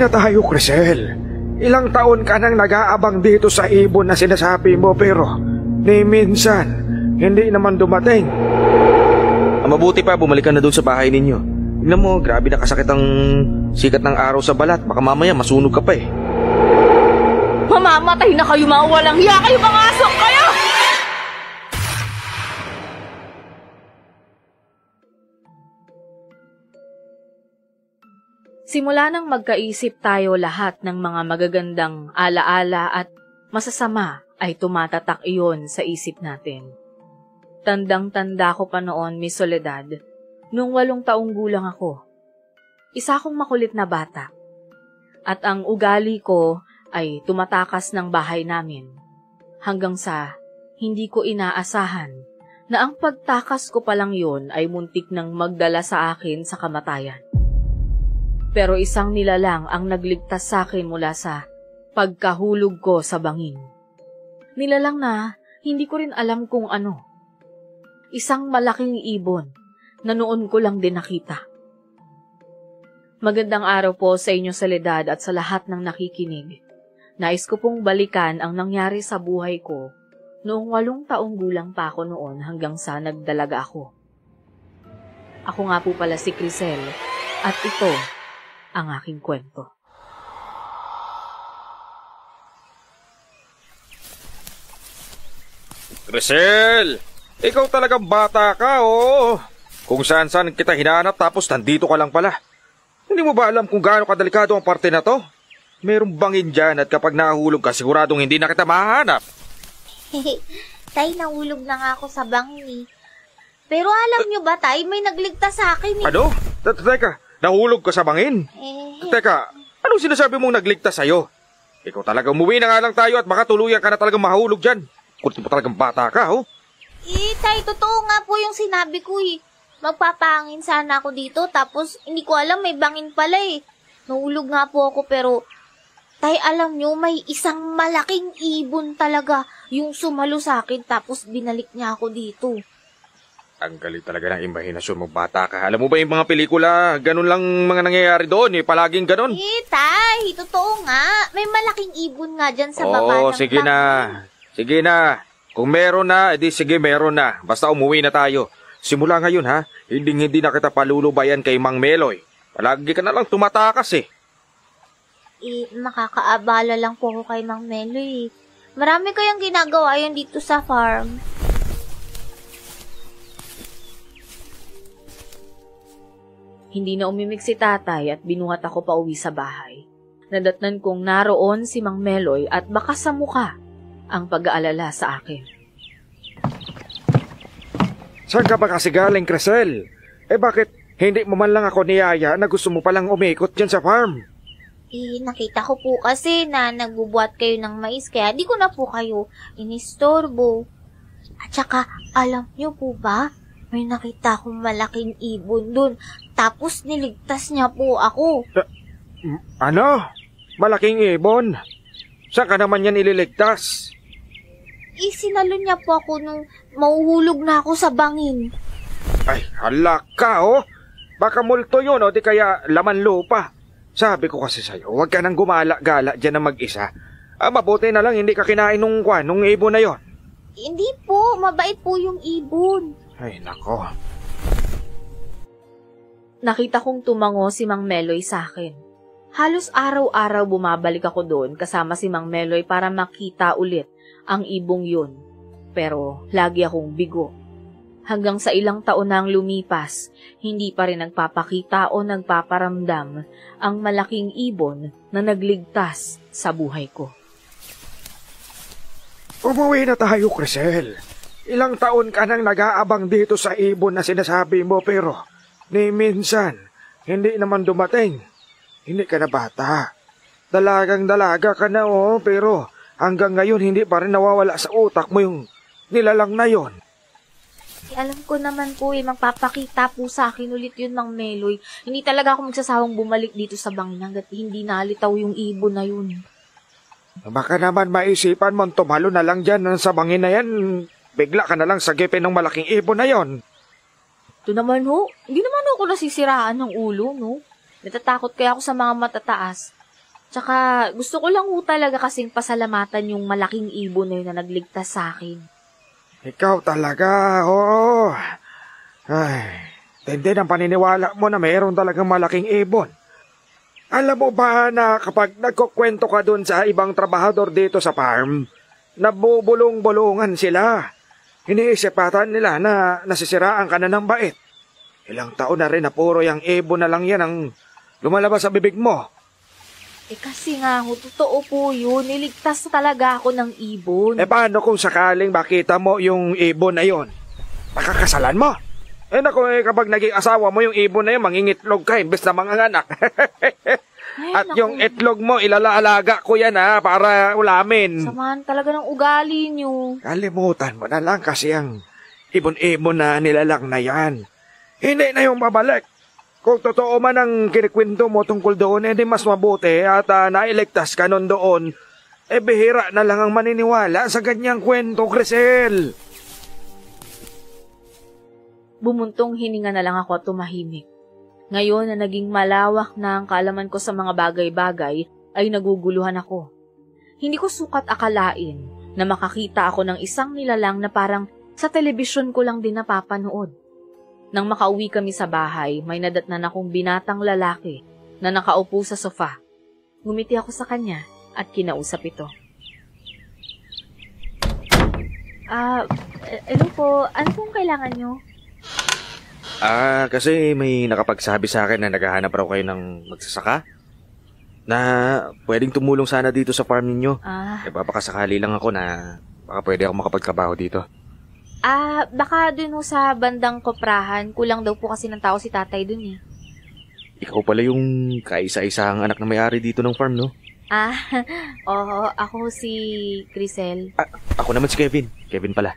Umuwi na tayo, Crisel. Ilang taon ka nang nag-aabang dito sa ibon na sinasabi mo pero ni minsan hindi naman dumating. Mabuti pa, bumalik ka na doon sa bahay ninyo. Tignan mo, grabe na kasakit ang sikat ng araw sa balat. Baka mamaya masunog ka pa eh. Mamamatay na kayo, mga walang hiya kayo, mga asok kayo! Simula nang magkaisip tayo lahat ng mga magagandang alaala at masasama ay tumatatak iyon sa isip natin. Tandang-tanda ko pa noon, Miss Soledad, nung 8 taong gulang ako. Isa akong makulit na bata. At ang ugali ko ay tumatakas ng bahay namin. Hanggang sa hindi ko inaasahan na ang pagtakas ko palang yun ay muntik nang magdala sa akin sa kamatayan. Pero isang nilalang ang nagligtas sa akin mula sa pagkahulog ko sa bangin. Nilalang na hindi ko rin alam kung ano. Isang malaking ibon na noon ko lang din nakita. Magandang araw po sa inyo, Soledad, at sa lahat ng nakikinig. Nais ko pong balikan ang nangyari sa buhay ko noong 8 taong gulang pa ako noon hanggang sa nagdalaga ako. Ako nga po pala si Crisel at ito ang aking kwento. Crisel! Ikaw talagang bata ka, oh! Kung saan-saan kita hinahanap tapos nandito ka lang pala. Hindi mo ba alam kung gaano kadelikado ang parte na to? Merong bangin dyan at kapag nahulog ka, siguradong hindi na kita mahanap. Tay, nahulog na nga ako sa bangin eh. Pero alam nyo ba, Tay, may nagligtas sa akin eh. Ano? Teka, nahulog ka sa bangin? Teka, anong sinasabi mong nagligtas sa'yo? Ikaw talaga, umuwi na nga lang tayo at baka tuluyan ka na talagang mahulog dyan. Kunti mo talagang bata ka, oh. Tay, totoo nga po yung sinabi ko eh. Magpapahangin sana ako dito tapos hindi ko alam may bangin pala eh. Nahulog nga po ako pero Tay, alam nyo, may isang malaking ibon talaga yung sumalo sa akin tapos binalik niya ako dito. Ang galing talaga ng imahinasyon mo, bata ka. Alam mo ba yung mga pelikula, ganun lang mga nangyayari doon eh, palaging ganun. Tay, totoo nga. May malaking ibon nga dyan sa baba ng sige bangin. na. Sige na. Kung meron na, edi sige meron na. Basta umuwi na tayo. Simula ngayon ha, hindi na kita palulubayan kay Mang Meloy. Palagi ka na lang tumatakas eh. Nakakaabala lang po ako kay Mang Meloy. Marami kayang ginagawa yan dito sa farm. Hindi na umimik si tatay at binuhat ako pa uwi sa bahay. Nadatnan kong naroon si Mang Meloy at baka sa mukha ang pag-aalala sa akin. Saan ka ba kasi galing, Crisel? Bakit hindi mo man lang ako niyaya na gusto mo palang umikot dyan sa farm? Nakita ko po kasi na nagbubuhat kayo ng mais kaya di ko na po kayo inistorbo. At saka, alam niyo po ba? May nakita akong malaking ibon dun. Tapos niligtas niya po ako. Ano? Malaking ibon? Saan ka naman yan ililigtas? Sinalo niya po ako nung mauhulog na ako sa bangin. Ay, hala ka, oh. Baka multo yun, o di kaya laman lupa. Sabi ko kasi sa'yo, huwag ka nang gumala-gala dyan na mag-isa. Mabuti na lang hindi ka kinain nung ibon na yon. Hindi po, mabait po yung ibon. Ay, nako. Nakita kong tumango si Mang Meloy sa akin. Halos araw-araw bumabalik ako doon kasama si Mang Meloy para makita ulit ang ibong yun. Pero lagi akong bigo. Hanggang sa ilang taon nang lumipas, hindi pa rin nagpapakita o nagpaparamdam ang malaking ibon na nagligtas sa buhay ko. Umuwi na tayo, Crisel. Ilang taon ka nang nag-aabang dito sa ibon na sinasabi mo pero ni minsan hindi naman dumating. Hindi ka na bata. Dalagang-dalaga ka na pero hanggang ngayon hindi pa rin nawawala sa utak mo yung nilalang na yon. Alam ko naman po magpapakita po sa akin ulit yun, Mang Meloy. Hindi talaga ako magsasawang bumalik dito sa bangin hanggat hindi nalitaw yung ibon na yun. Baka naman maisipan mo tumalo na lang dyan sa bangin na yan. Bigla ka na lang sa gipin ng malaking ibon na yon. Ito naman hindi naman ako nasisiraan ng ulo, no? Natatakot kaya ako sa mga matataas. Tsaka gusto ko lang ho talaga kasing pasalamatan yung malaking ibon na yun na nagligtas sa akin. Ikaw talaga, oo. Ay, tindi ng paniniwala mo na mayroon talagang malaking ibon. Alam mo ba na kapag nagkukwento ka dun sa ibang trabahador dito sa farm, nabubulong-bulungan sila. Iniisipatan nila na nasisiraan ka na ng bait. Ilang taon na rin na puro yung ibon na lang yan ang lumalabas sa bibig mo. Kasi nga ho, totoo po yun. Niligtas na talaga ako ng ibon. Paano kung sakaling makita mo yung ibon na yon? Makakasalan mo? Naku, kapag naging asawa mo yung ibon na yun, mangingitlog ka imbes na manganganak. At yung itlog mo, ilalaalaga ko yan para ulamin. Samahan talaga ng ugali nyo. Kalimutan mo na lang kasi ang ibon-ibon na nilalang na yan. Hindi na yung babalik. Kung totoo man ang kinikwento mo tungkol doon, di mas mabuti at nailigtas ka nun doon. Bihira na lang ang maniniwala sa ganyang kwento, Crisel. Bumuntong hininga na lang ako at tumahimik. Ngayon na naging malawak na ang kaalaman ko sa mga bagay-bagay, ay naguguluhan ako. Hindi ko sukat akalain na makakita ako ng isang nilalang na parang sa telebisyon ko lang din napapanood. Nang makauwi kami sa bahay, may nadatnan akong binatang lalaki na nakaupo sa sofa. Ngumiti ako sa kanya at kinausap ito. Hello po, ano pong kailangan nyo? Kasi may nakapagsabi sa akin na naghahanap raw kayo ng magsasaka. Na pwedeng tumulong sana dito sa farm ninyo. Papakasakali lang ako na baka pwede ako makapagtrabaho dito. Baka dun ho sa bandang koprahan, kulang daw po kasi ng tao si tatay dun eh. Ikaw pala yung kaisa-isang anak na may-ari dito ng farm, no? Oo, ako si Crisel. Ako naman si Kevin. Kevin pala.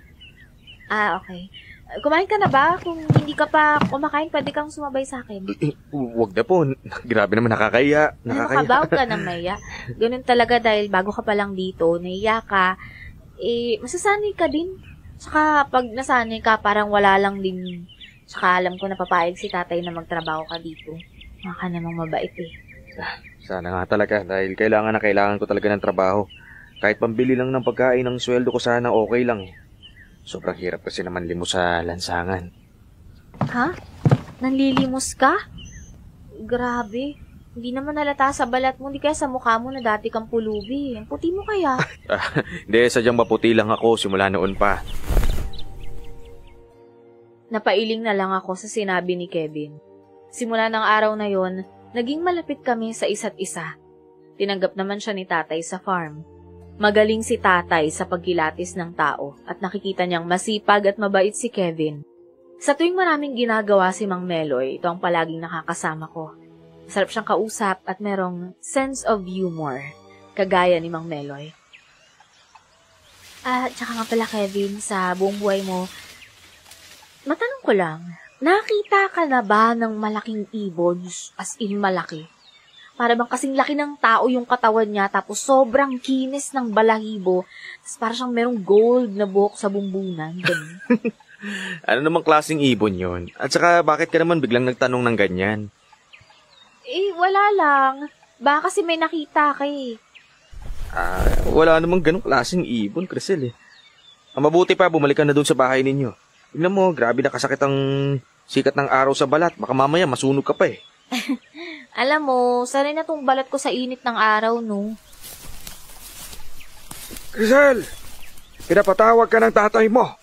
Okay. Kumain ka na ba? Kung hindi ka pa kumakain, pwede kang sumabay sa akin. Huwag na po. Grabe naman, nakakaya. Huwag ka na maya. Ganun talaga dahil bago ka pa lang dito, nahiya ka, masasanay ka din. Saka pag nasanay ka, parang wala lang din. Saka alam ko na papayag si tatay na magtrabaho ka dito. Maka namang mabait eh. Sana nga talaga dahil kailangan ko talaga ng trabaho. Kahit pambili lang ng pagkain ng sweldo ko sana okay lang eh. Sobrang hirap kasi naman limos sa lansangan. Ha? Nanlilimos ka? Grabe. Hindi naman nalata sa balat mo, hindi kaya sa mukha mo na dati kang pulubi. Ang puti mo kaya? Hindi, sadyang maputi lang ako simula noon pa. Napailing na lang ako sa sinabi ni Kevin. Simula ng araw na yon, naging malapit kami sa isa't isa. Tinanggap naman siya ni tatay sa farm. Magaling si tatay sa pagkilatis ng tao at nakikita niyang masipag at mabait si Kevin. Sa tuwing maraming ginagawa si Mang Meloy, ito ang palaging nakakasama ko. Masarap siyang kausap at merong sense of humor, kagaya ni Mang Meloy. Tsaka nga pala Kevin, sa buong buhay mo, matanong ko lang, nakita ka na ba ng malaking ibon, as in malaki? Para bang kasing laki ng tao yung katawan niya, tapos sobrang kinis ng balahibo, tapos parang siyang merong gold na buhok sa bumbunan. Ano namang klaseng ibon yon? At saka bakit ka naman biglang nagtanong ng ganyan? Wala lang. Baka kasi may nakita ka eh. Wala namang ganong klaseng ibon, Crisel eh. Mabuti pa, bumalik ka na doon sa bahay ninyo. Tignan mo, grabe na kasakit ang sikat ng araw sa balat. Baka mamaya masunog ka pa eh. Alam mo, sanay na tong balat ko sa init ng araw, no? Crisel, pinapatawag ka ng tatay mo.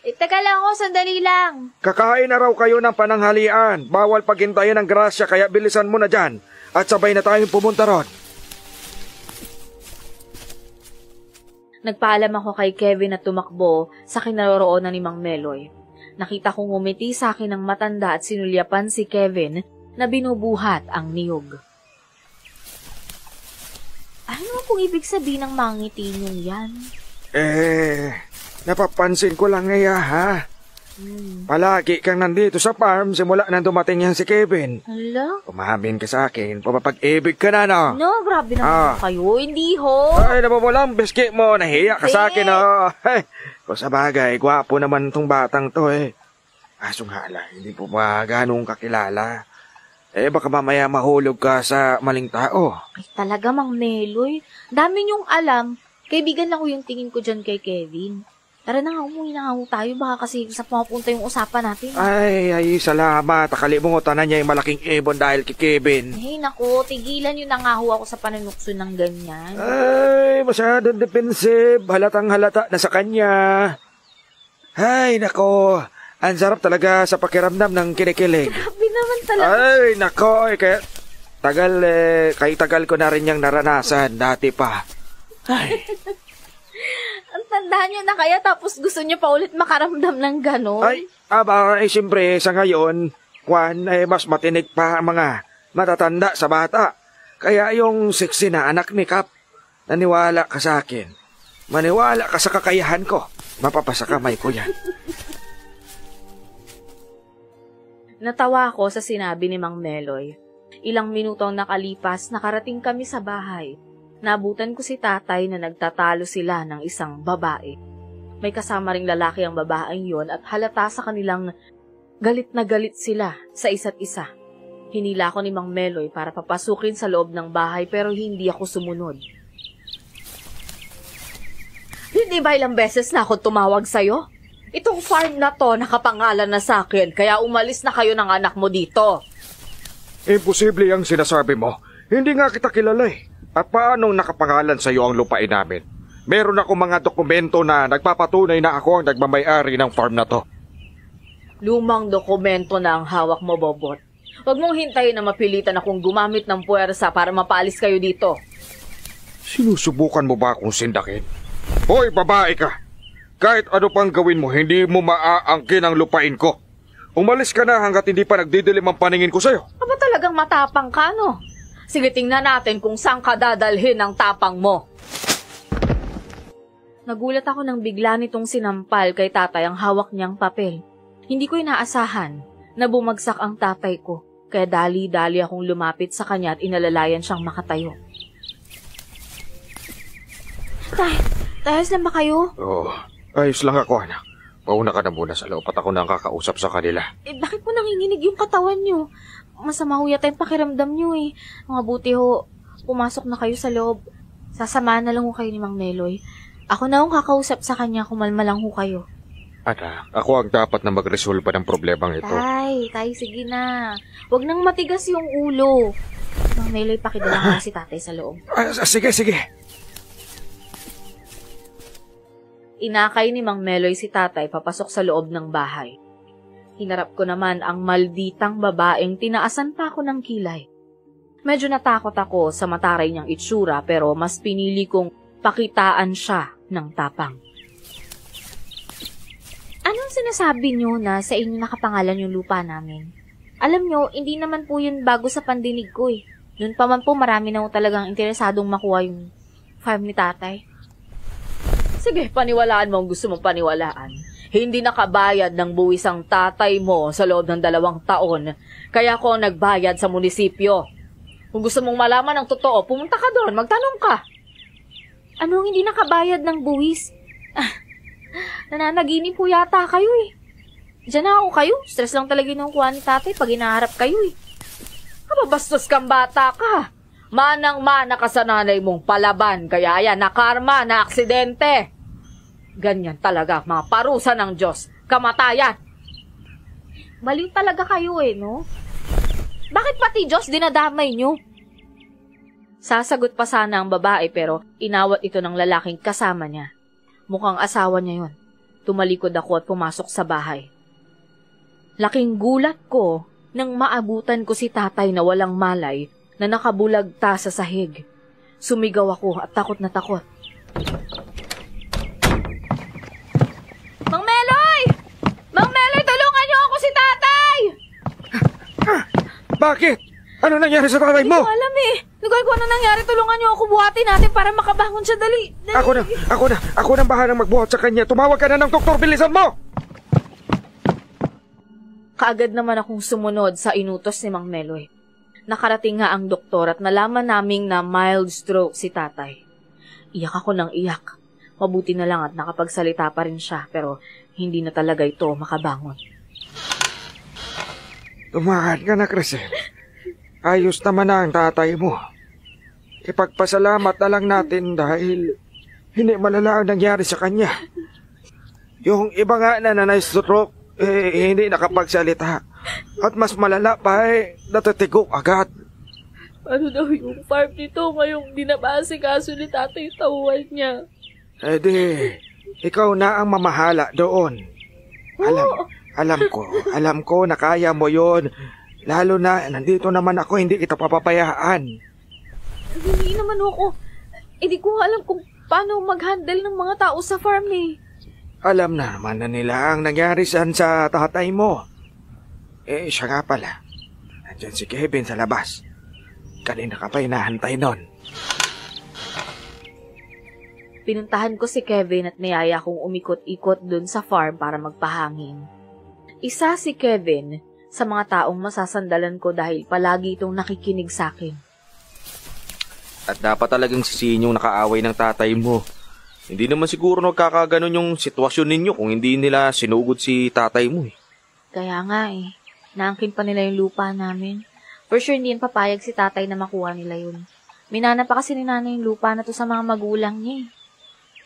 Teka lang ako, sandali lang. Kakain na raw kayo ng pananghalian. Bawal paghintayin ng grasya kaya bilisan mo na dyan. At sabay na tayong pumunta ron. Nagpaalam ako kay Kevin at tumakbo sa kinaroroonan ni Mang Meloy. Nakita kong ngumiti sa akin ng matanda at sinulyapan si Kevin na binubuhat ang niyog. Ano kung ibig sabihin ng mangiti niyong yan? Napapansin ko lang ngaya ha. Palagi kang nandito sa farm simula nang dumating yan si Kevin. Hala? Umamin ka sa akin, papapag-ibig ka na no? No, grabe naman kayo. Hindi ho. Ay, nababalang biskit mo, nahiya ka sa akin no? Ay, kung sa bagay, gwapo naman tong batang to eh. Asong hala, hindi po ba ganong kakilala? Baka mamaya mahulog ka sa maling tao. Ay, talaga, Mang Meloy. Dami niyong alam. Kaibigan lang ko yung tingin ko dyan kay Kevin. Tara na nga, umuwi na nga ho tayo. Baka kasi sa pumapunta yung usapan natin. Ay, salamat. Akalimutan na niya yung malaking ibon dahil kay Kevin. Ay, naku, tigilan yun na nga ho ako sa panunukso ng ganyan. Ay, masyadong defensive. Halatang halata na sa kanya. Ay, nako. Ang sarap talaga sa pakiramdam ng kinikilig. Grabe naman talaga. Ay, nako. Kaya tagal ko na rin yung naranasan dati pa. Ay. Ang tandaan nyo na kaya tapos gusto nyo pa ulit makaramdam ng gano'n? Ay, siyempre, sa ngayon, mas matinig pa ang mga matatanda sa bata. Kaya yung sexy na anak ni Kap, naniwala ka sa akin. Maniwala ka sa kakayahan ko. Mapapasakamay ko yan. Natawa ako sa sinabi ni Mang Meloy. Ilang minutong nakalipas, nakarating kami sa bahay. Nabutan ko si tatay na nagtatalo sila ng isang babae. May kasama ring lalaki ang babaeng yon at halata sa kanilang galit na galit sila sa isa't isa. Hinila ko ni Mang Meloy para papasukin sa loob ng bahay pero hindi ako sumunod. Hindi ba ilang beses na ako tumawag sa'yo? Itong farm na to nakapangalan na sa akin kaya umalis na kayo ng anak mo dito. Imposible ang sinasabi mo. Hindi nga kita kilala eh. At paanong nakapangalan sa iyo ang lupain namin? Meron ako mga dokumento na nagpapatunay na ako ang nagmamay-ari ng farm na to. Lumang dokumento na ang hawak mo, Bobot. Huwag mong hintayin na mapilitan akong gumamit ng puwersa para mapaalis kayo dito. Sinusubukan mo ba akong sindakin? Hoy, babae ka! Kahit ano pang gawin mo, hindi mo maaangkin ang lupain ko. Umalis ka na hanggat hindi pa nagdidilim ang paningin ko sa'yo. Aba talagang matapang ka, no? Sige, tingnan natin kung saan ka dadalhin ang tapang mo. Nagulat ako nang bigla nitong sinampal kay tatay ang hawak niyang papel. Hindi ko inaasahan na bumagsak ang tatay ko, kaya dali-dali akong lumapit sa kanya at inalalayan siyang makatayo. Tay, ayos lang ba kayo? Oo, ayos lang ako, anak. Pauna ka na muna sa loob at ako na ang kakausap sa kanila. Bakit mo nanginginig yung katawan niyo? Masama ho yata yung pakiramdam niyo eh. Mabuti ho, pumasok na kayo sa loob. Sasamahan na lang ho kayo ni Mang Meloy. Ako na hong kakausap sa kanya, kumalma lang ho kayo. Anak, ako ang dapat na magresolba ng problemang ito. Tay, sige na. Huwag nang matigas yung ulo. Mang Meloy, pakidala nga si tatay sa loob. Sige. Inakay ni Mang Meloy si tatay papasok sa loob ng bahay. Hinarap ko naman ang malditang babaeng tinaasan pa ako ng kilay. Medyo natakot ako sa mataray niyang itsura pero mas pinili kong pakitaan siya ng tapang. Anong sinasabi niyo na sa inyo nakapangalan yung lupa namin? Alam niyo, hindi naman po yun bago sa pandinig ko eh. Noon pa man po marami na talagang interesadong makuha yung farm ni tatay. Sige, paniwalaan mo ang gusto mong paniwalaan. Hindi nakabayad ng buwis ang tatay mo sa loob ng 2 taon, kaya ako nagbayad sa munisipyo. Kung gusto mong malaman ang totoo, pumunta ka doon, magtanong ka. Anong hindi nakabayad ng buwis? Nananaginip po yata kayo eh. Diyan na ako kayo, stress lang talaga yung kuha ni tatay pag inaharap kayo eh. Kababastos kang bata ka. Manang-mana ka sa nanay mong palaban, kaya yan, nakarma, na aksidente. Ganyan talaga, mga parusa ng Diyos. Kamatayan. Baliw talaga kayo eh, no? Bakit pati Diyos dinadamay nyo? Sasagot pa sana ang babae pero inawat ito ng lalaking kasama niya. Mukhang asawa niya yon. Tumalikod ako at pumasok sa bahay. Laking gulat ko nang maabutan ko si tatay na walang malay na nakabulagta sa sahig. Sumigaw ako at takot na takot. Mang Meloy! Mang Meloy, tulungan niyo ako si tatay! Bakit? Ano nangyari sa tatay mo? Hindi ko alam eh. Lugar ko ano nangyari, tulungan niyo ako buhatin natin para makabangon siya. Dali. Ako na bahalang magbuhat sa kanya. Tumawag ka na ng doktor, bilisan mo! Kaagad naman akong sumunod sa inutos ni Mang Meloy. Nakarating nga ang doktor at nalaman naming na mild stroke si tatay. Iyak ako ng iyak. Mabuti na lang at nakapagsalita pa rin siya pero hindi na talaga ito makabangon. Tumahan ka na, Crisel. ayos naman na ang tatay mo. Ipagpasalamat na lang natin dahil hindi malala ang nangyari sa kanya. Yung iba nga na na-stroke, hindi nakapagsalita. At mas malala pa natatigok agad. Ano daw yung farm nito ngayong dinabase kaso ni tatay tauhan niya? Ikaw na ang mamahala doon. Alam ko na kaya mo yon. Lalo na nandito naman ako, hindi kita papapayaan. Hindi naman ako. Di ko alam kung paano mag-handle ng mga tao sa farm eh. Alam na naman na nila ang nangyari sa tatay mo. Siya nga pala. Nandyan si Kevin sa labas. Kanina ka pa hinahantay nun. Pinuntahan ko si Kevin at niyaya kong umikot-ikot dun sa farm para magpahangin. Isa si Kevin sa mga taong masasandalan ko dahil palagi itong nakikinig sa akin. At dapat talagang sisihin yung nakaaway ng tatay mo. Hindi naman siguro nagkakaganon yung sitwasyon ninyo kung hindi nila sinugod si tatay mo eh. Kaya nga naangkin pa nila yung lupa namin. For sure hindi yan papayag si tatay na makuha nila yun. Minana pa kasi ni nanay yung lupa na to sa mga magulang niya eh.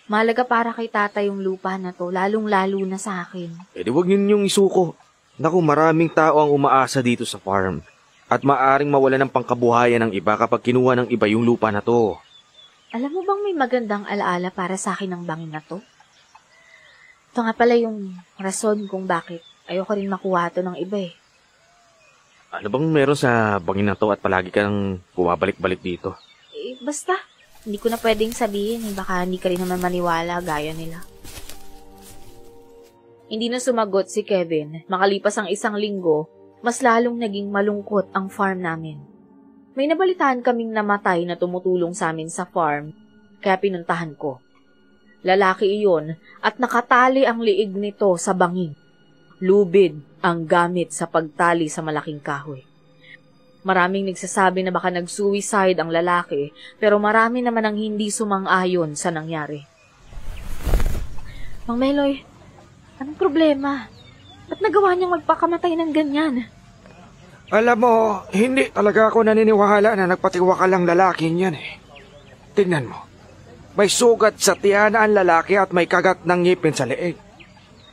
Mahalaga para kay tatay yung lupa na to, lalong-lalo na sa akin. Di wag ninyong isuko. Naku, maraming tao ang umaasa dito sa farm. At maaring mawala ng pangkabuhayan ng iba kapag kinuha ng iba yung lupa na to. Alam mo bang may magandang alaala para sa akin ng bangin na to? Ito nga pala yung rason kung bakit ayoko rin makuha to ng iba eh. Ano bang meron sa bangin na to at palagi ka nang bumabalik-balik dito? Basta, hindi ko na pwedeng sabihin baka hindi ka rin naman maniwala gaya nila. Hindi na sumagot si Kevin. Makalipas ang 1 linggo, mas lalong naging malungkot ang farm namin. May nabalitaan kaming namatay na tumutulong sa amin sa farm, kaya pinuntahan ko. Lalaki iyon at nakatali ang liig nito sa bangin. Lubid ang gamit sa pagtali sa malaking kahoy. Maraming nagsasabi na baka nag-suicide ang lalaki, pero marami naman ang hindi sumang-ayon sa nangyari. Mang Meloy, anong problema? Ba't nagawa niyang magpakamatay ng ganyan? Alam mo, hindi talaga ako naniniwala na nagpatiwakal ang lalaki niyan eh. Tingnan mo, may sugat sa tiyan ang lalaki at may kagat ng ngipin sa leeg.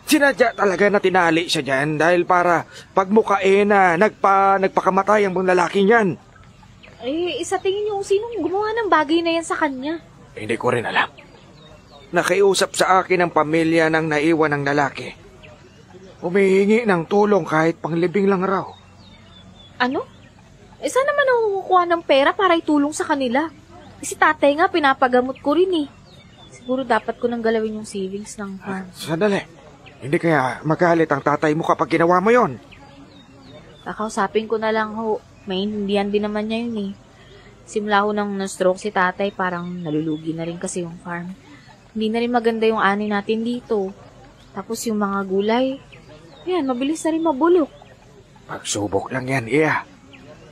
Sinadya talaga na tinali siya dyan dahil para pagmukain na nagpakamatay ang lalaki niyan. Sa tingin niyo sinong gumawa ng bagay na yan sa kanya? Hindi ko rin alam. Nakiusap sa akin ang pamilya ng naiwan ng lalaki. Humihingi ng tulong kahit panglibing lang raw. Ano? Saan naman ako kukuha ng pera para itulong sa kanila? Si tatay nga, pinapagamot ko rin eh. Siguro dapat ko nang galawin yung savings ng farm. Sandali. Hindi kaya magalit ang tatay mo kapag ginawa mo yon? Kakausapin ko na lang ho. Maintindihan din naman niya yun eh. Simula ho nang na-stroke si tatay, parang nalulugi na rin kasi yung farm. Hindi na rin maganda yung ani natin dito. Tapos yung mga gulay, yan, mabilis na rin mabulok. Pagsubok lang yan, iya.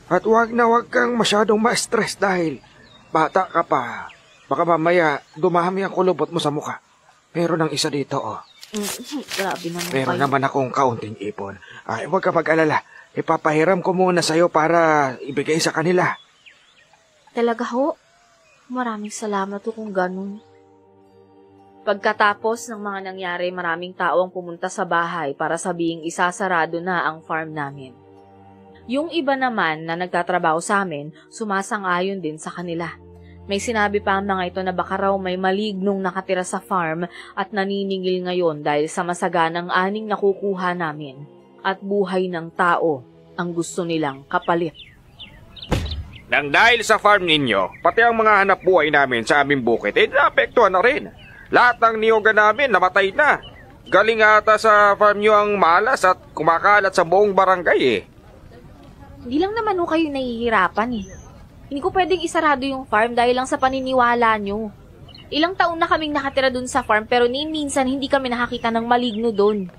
At wag kang masyadong ma-stress dahil bata ka pa. Baka mamaya dumami ang kulubot mo sa mukha. Meron ng isa dito, oh. Grabe naman Meron kayo. naman akong kaunting ipon. Huwag ka mag-alala. Ipapahiram ko muna sa'yo para ibigay sa kanila. Talaga ho? Maraming salamat ho kung ganun. Pagkatapos ng mga nangyari, maraming tao ang pumunta sa bahay para sabihing isasarado na ang farm namin. Yung iba naman na nagtatrabaho sa amin, sumasang-ayon din sa kanila. May sinabi pa ang mga ito na baka raw may malignong nakatira sa farm at naniningil ngayon dahil sa masaganang aning nakukuha namin at buhay ng tao ang gusto nilang kapalit. Nang dahil sa farm ninyo, pati ang mga hanap buhay namin sa aming bukid, naapektuhan na rin. Lahat ng niyoga namin namatay na. Galing ata sa farm nyo ang malas at kumakalat sa buong barangay eh. Hindi lang naman ho kayo nahihirapan eh. Hindi ko pwedeng isarado yung farm dahil lang sa paniniwala nyo. Ilang taon na kaming nakatira dun sa farm pero minsan hindi kami nakakita ng maligno dun.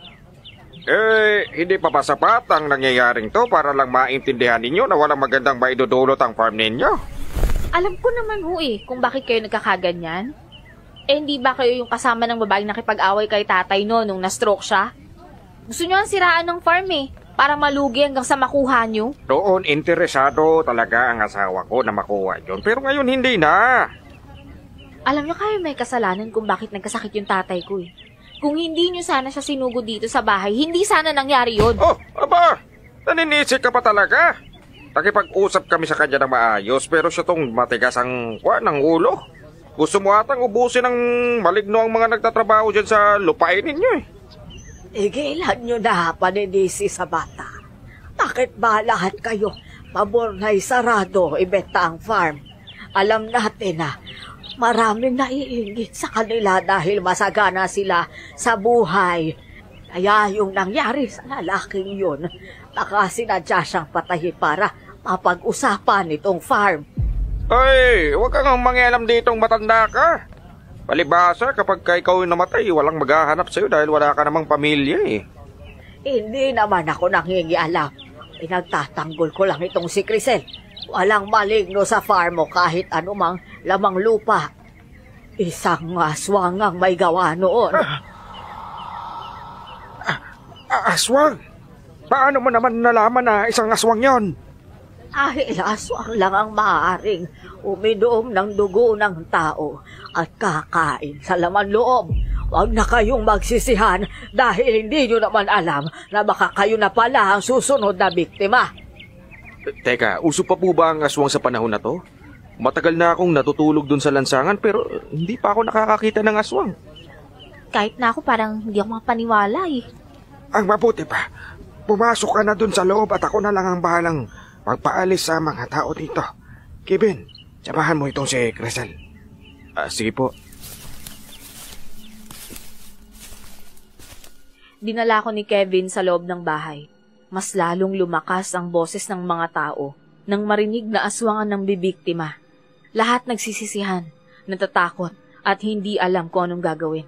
Hindi pa ba sapat ang nangyayaring to para lang maintindihan ninyo na walang magandang maidudulot ang farm ninyo? Alam ko naman ho eh kung bakit kayo nagkakaganyan. Hindi ba kayo yung kasama ng babaeng nakipag-away kay tatay no nung na-stroke siya? Gusto nyo ang siraan ng farm eh. Para malugi hanggang sa makuha nyo? Doon interesado talaga ang asawa ko na makuha yun. Pero ngayon hindi na. Alam nyo kayo may kasalanan kung bakit nagkasakit yung tatay ko eh. Kung hindi nyo sana siya sinugod dito sa bahay, hindi sana nangyari yun. Oh, aba, naninisik ka pa talaga. Nakipag-usap kami sa kanya ng maayos pero siya tong matigas ang ng ulo. Gusto mo atang ubusin ng maligno ang mga nagtatrabaho dyan sa lupain ninyo eh. Igilan nyo na paninisi sa bata. Bakit ba lahat kayo pabor na isarado ibenta ang farm? Alam natin na maraming naiingit sa kanila dahil masagana sila sa buhay. Kaya yung nangyari sa lalaking yun, baka sinadya siyang patayin para mapag-usapan itong farm. Ay, huwag kang mangialam ditong matanda ka. Palibhasa, kapag ikaw namatay, walang maghahanap sa'yo dahil wala ka namang pamilya eh. Hindi naman ako nangingialam. Pinagtatanggol ko lang itong si Crisel. Walang maligno sa farm mo kahit anumang lamang lupa. Isang aswang ang may gawa noon. Aswang? Paano mo naman nalaman na isang aswang yon? Dahil aswang lang ang maaaring uminom ng dugo ng tao at kakain sa laman loob. Huwag na kayong magsisihan dahil hindi nyo naman alam na baka kayo na pala ang susunod na biktima. Teka, uso pa po ba ang aswang sa panahon na to? Matagal na akong natutulog dun sa lansangan pero hindi pa ako nakakakita ng aswang. Kahit na ako parang hindi ako makapaniwala eh. Ang mabuti pa, pumasok ka na dun sa loob at ako na lang ang bahalang magpaalis sa mga tao dito. Kevin, samahan mo itong si Crisel. Sige po. Dinala ko ni Kevin sa loob ng bahay. Mas lalong lumakas ang boses ng mga tao nang marinig na aswangan ng bibiktima. Lahat nagsisisihan, natatakot at hindi alam kung anong gagawin.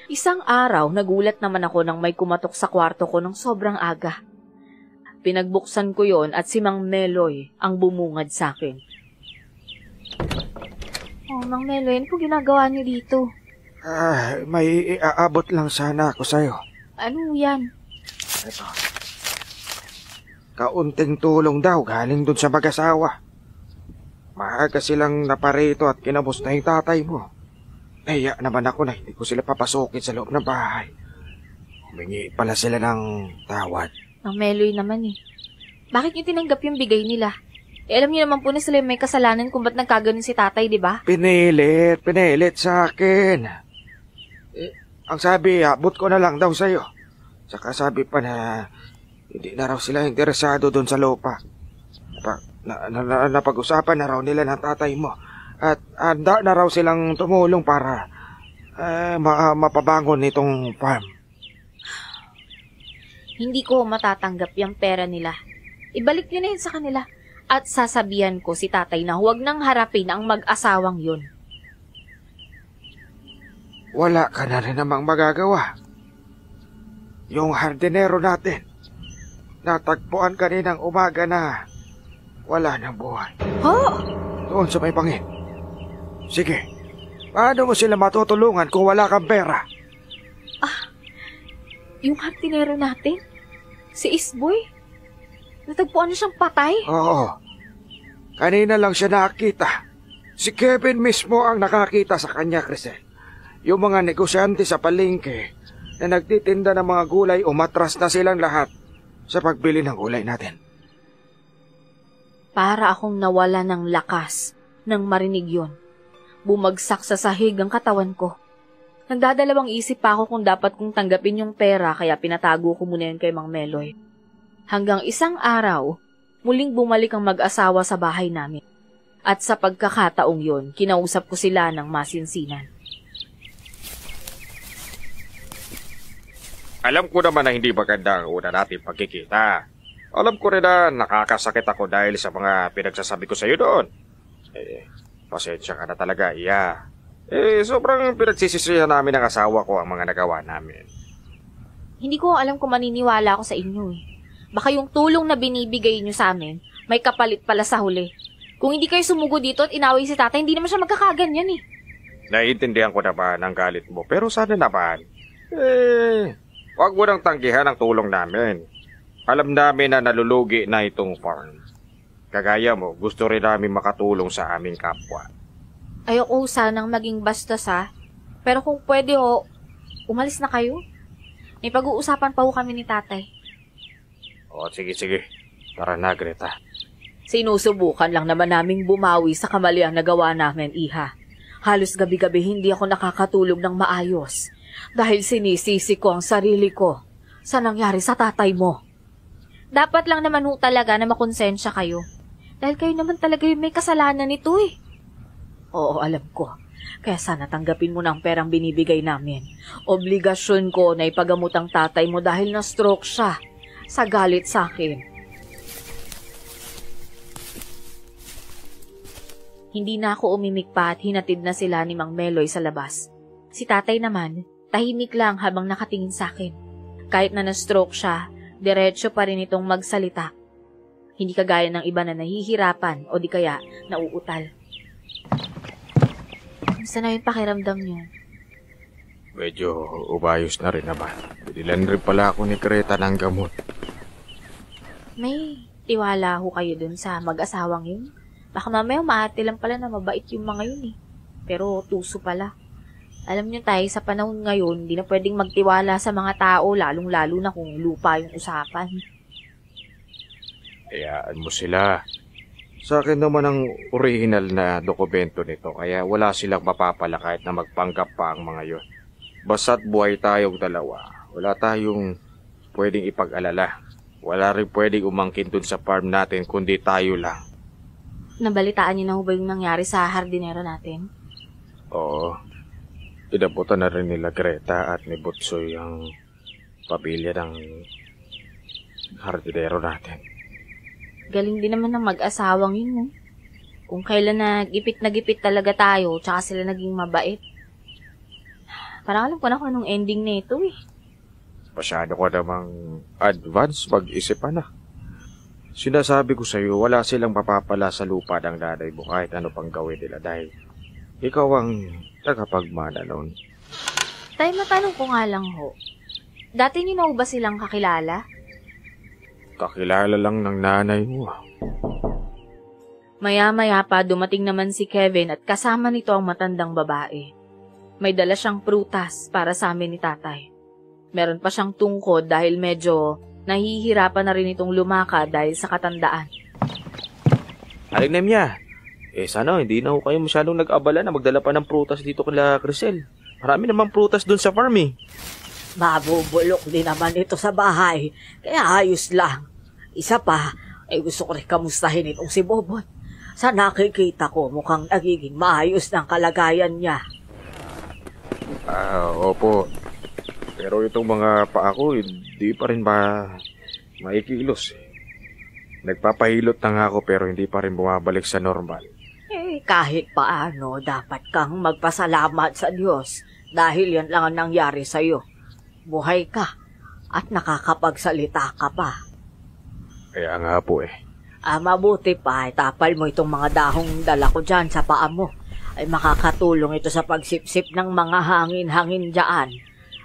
Isang araw, nagulat naman ako nang may kumatok sa kwarto ko ng sobrang aga. Pinagbuksan ko yon at si Mang Meloy ang bumungad sa akin. Oh, Mang Meloy, ano po ginagawa niyo dito? May iaabot lang sana ako sa'yo. Ano yan? Ito. Kaunting tulong daw galing dun sa mag-asawa. Maaga silang naparito at kinabos na yung tatay mo. Naiya naman ako na hindi ko sila papasukin sa loob ng bahay. Humingi pala sila ng tawad. Mang Meloy naman eh. Bakit niyo tinanggap yung bigay nila? Alam niyo naman po na sila may kasalanan kung ba't nagkaganon si tatay, di ba? Pinilit sa akin. Ang sabi, abot ko na lang daw sa'yo. Saka sabi pa na hindi na raw sila interesado doon sa lupa. Napag-usapan na raw nila ng tatay mo. At handa na raw silang tumulong para mapabangon itong farm. Hindi ko matatanggap yung pera nila. Ibalik niyo na yun sa kanila. At sasabihan ko si tatay na huwag nang harapin ang mag-asawang yun. Wala ka na rin namang magagawa. Yung hardinero natin, natagpuan kaninang umaga na wala ng buhay. Doon sa may bangin. Sige, paano mo sila matutulungan kung wala kang pera? Yung hardinero natin? Si Isboy? Natagpuan na siyang patay? Oo. Kanina lang siya nakakita. Si Kevin mismo ang nakakita sa kanya, Crisel. Yung mga negosyante sa palengke na nagtitinda ng mga gulay umatras na silang lahat sa pagbili ng gulay natin. Para akong nawala ng lakas nang marinig yon. Bumagsak sa sahig ang katawan ko. Nagdadalawang isip pa ako kung dapat kong tanggapin yung pera kaya pinatago ko muna yun kay Mang Meloy. Hanggang isang araw, muling bumalik ang mag-asawa sa bahay namin. At sa pagkakataong yon, kinausap ko sila ng masinsinan. Alam ko naman na hindi maganda ang una natin pagkikita. Alam ko rin na nakakasakit ako dahil sa mga pinagsasabi ko sa iyo doon. Pasensya ka na talaga, iya. Sobrang pinagsisisihan namin ng asawa ko ang mga nagawa namin. Hindi ko alam kung maniniwala ako sa inyo eh. Baka yung tulong na binibigay nyo sa amin, may kapalit pala sa huli. Kung hindi kayo sumugo dito at inaway si tatay, hindi naman siya magkakaganyan eh. Naiintindihan ko naman ang galit mo, pero sana naman, Huwag mo nang tanggihan ang tulong namin. Alam namin na nalulugi na itong farm. Kagaya mo, gusto rin namin makatulong sa aming kapwa. Ayoko sanang maging bastos ha. Pero kung pwede ho, umalis na kayo. May pag-uusapan pa ho kami ni tatay. O, sige. Tara na, Greta. Sinusubukan lang naman naming bumawi sa kamaliang nagawa namin, Iha. Halos gabi-gabi hindi ako nakakatulog ng maayos. Dahil sinisisi ko ang sarili ko sa nangyari sa tatay mo. Dapat lang naman ho talaga na makonsensya kayo. Dahil kayo naman talaga yung may kasalanan nito eh. Oo, alam ko. Kaya sana tanggapin mo na ang perang binibigay namin. Obligasyon ko na ipagamot ang tatay mo dahil na-stroke siya sa galit sa akin. Hindi na ako umimik pa at hinatid na sila ni Mang Meloy sa labas. Si tatay naman, tahimik lang habang nakatingin sa akin. Kahit na na-stroke siya, diretso pa rin itong magsalita. Hindi kagaya ng iba na nahihirapan o di kaya nauutal. Kamusta na yung pakiramdam niyo? Medyo umayos na rin naman. Binilan rin pala ako ni Greta ng gamot. May tiwala ho kayo dun sa mag-asawang yun? Baka mamaya maarte lang pala na mabait yung mga yun eh. Pero tuso pala. Alam niyo tayo, sa panahon ngayon, hindi na pwedeng magtiwala sa mga tao, lalong-lalo na kung lupa yung usapan. Hayaan mo sila. Sa akin naman ang original na dokumento nito, kaya wala silang mapapala kahit na magpanggap pa ang mga yon. Basta't buhay tayong dalawa, wala tayong pwedeng ipag-alala. Wala rin pwedeng umangkin dun sa farm natin kundi tayo lang. Nabalitaan niyo na ho ba yung nangyari sa hardinero natin? Oo. Inabutan na rin nila Greta at ni Butsoy ang pamilya ng hardinero natin. Galing din naman ng mag-asawang yun, no? Kung kailan nagipit talaga tayo, tsaka sila naging mabait. Parang alam ko na kung anong ending na ito, eh. Masyado ko namang advance mag-isipan na. Sinasabi ko sa'yo, wala silang mapapala sa lupa ng nanay mo kahit ano pang gawin nila dahil ikaw ang tagapagmana noon. Tay, matanong ko nga lang ho. Dati niyo na ba silang kakilala? Kakilala lang ng nanay mo. Maya-maya pa dumating naman si Kevin at kasama nito ang matandang babae. May dala siyang prutas para sa amin ni tatay. Meron pa siyang tungkod dahil medyo nahihirapan na rin itong lumaka dahil sa katandaan. Aling Nemya, sana hindi na ho kayo masyadong nag-abala na magdala pa ng prutas dito kila Crisel. Marami namang prutas dun sa farm eh. Mabubulok din naman ito sa bahay, kaya ayos lang. Isa pa, ay gusto ko rin kamustahin itong si Bobot. Sa nakikita ko, mukhang nagiging maayos ng kalagayan niya. Opo. Pero itong mga paa ko, hindi pa rin maikilos. Nagpapahilot na nga ako pero hindi pa rin bumabalik sa normal. Kahit paano, dapat kang magpasalamat sa Diyos dahil yan lang ang nangyari sa'yo. Buhay ka at nakakapagsalita ka pa. Kaya nga po Mabuti pa, tapal mo itong mga dahong dala ko dyan sa paa mo. Ay makakatulong ito sa pagsipsip ng mga hangin-hangin dyan.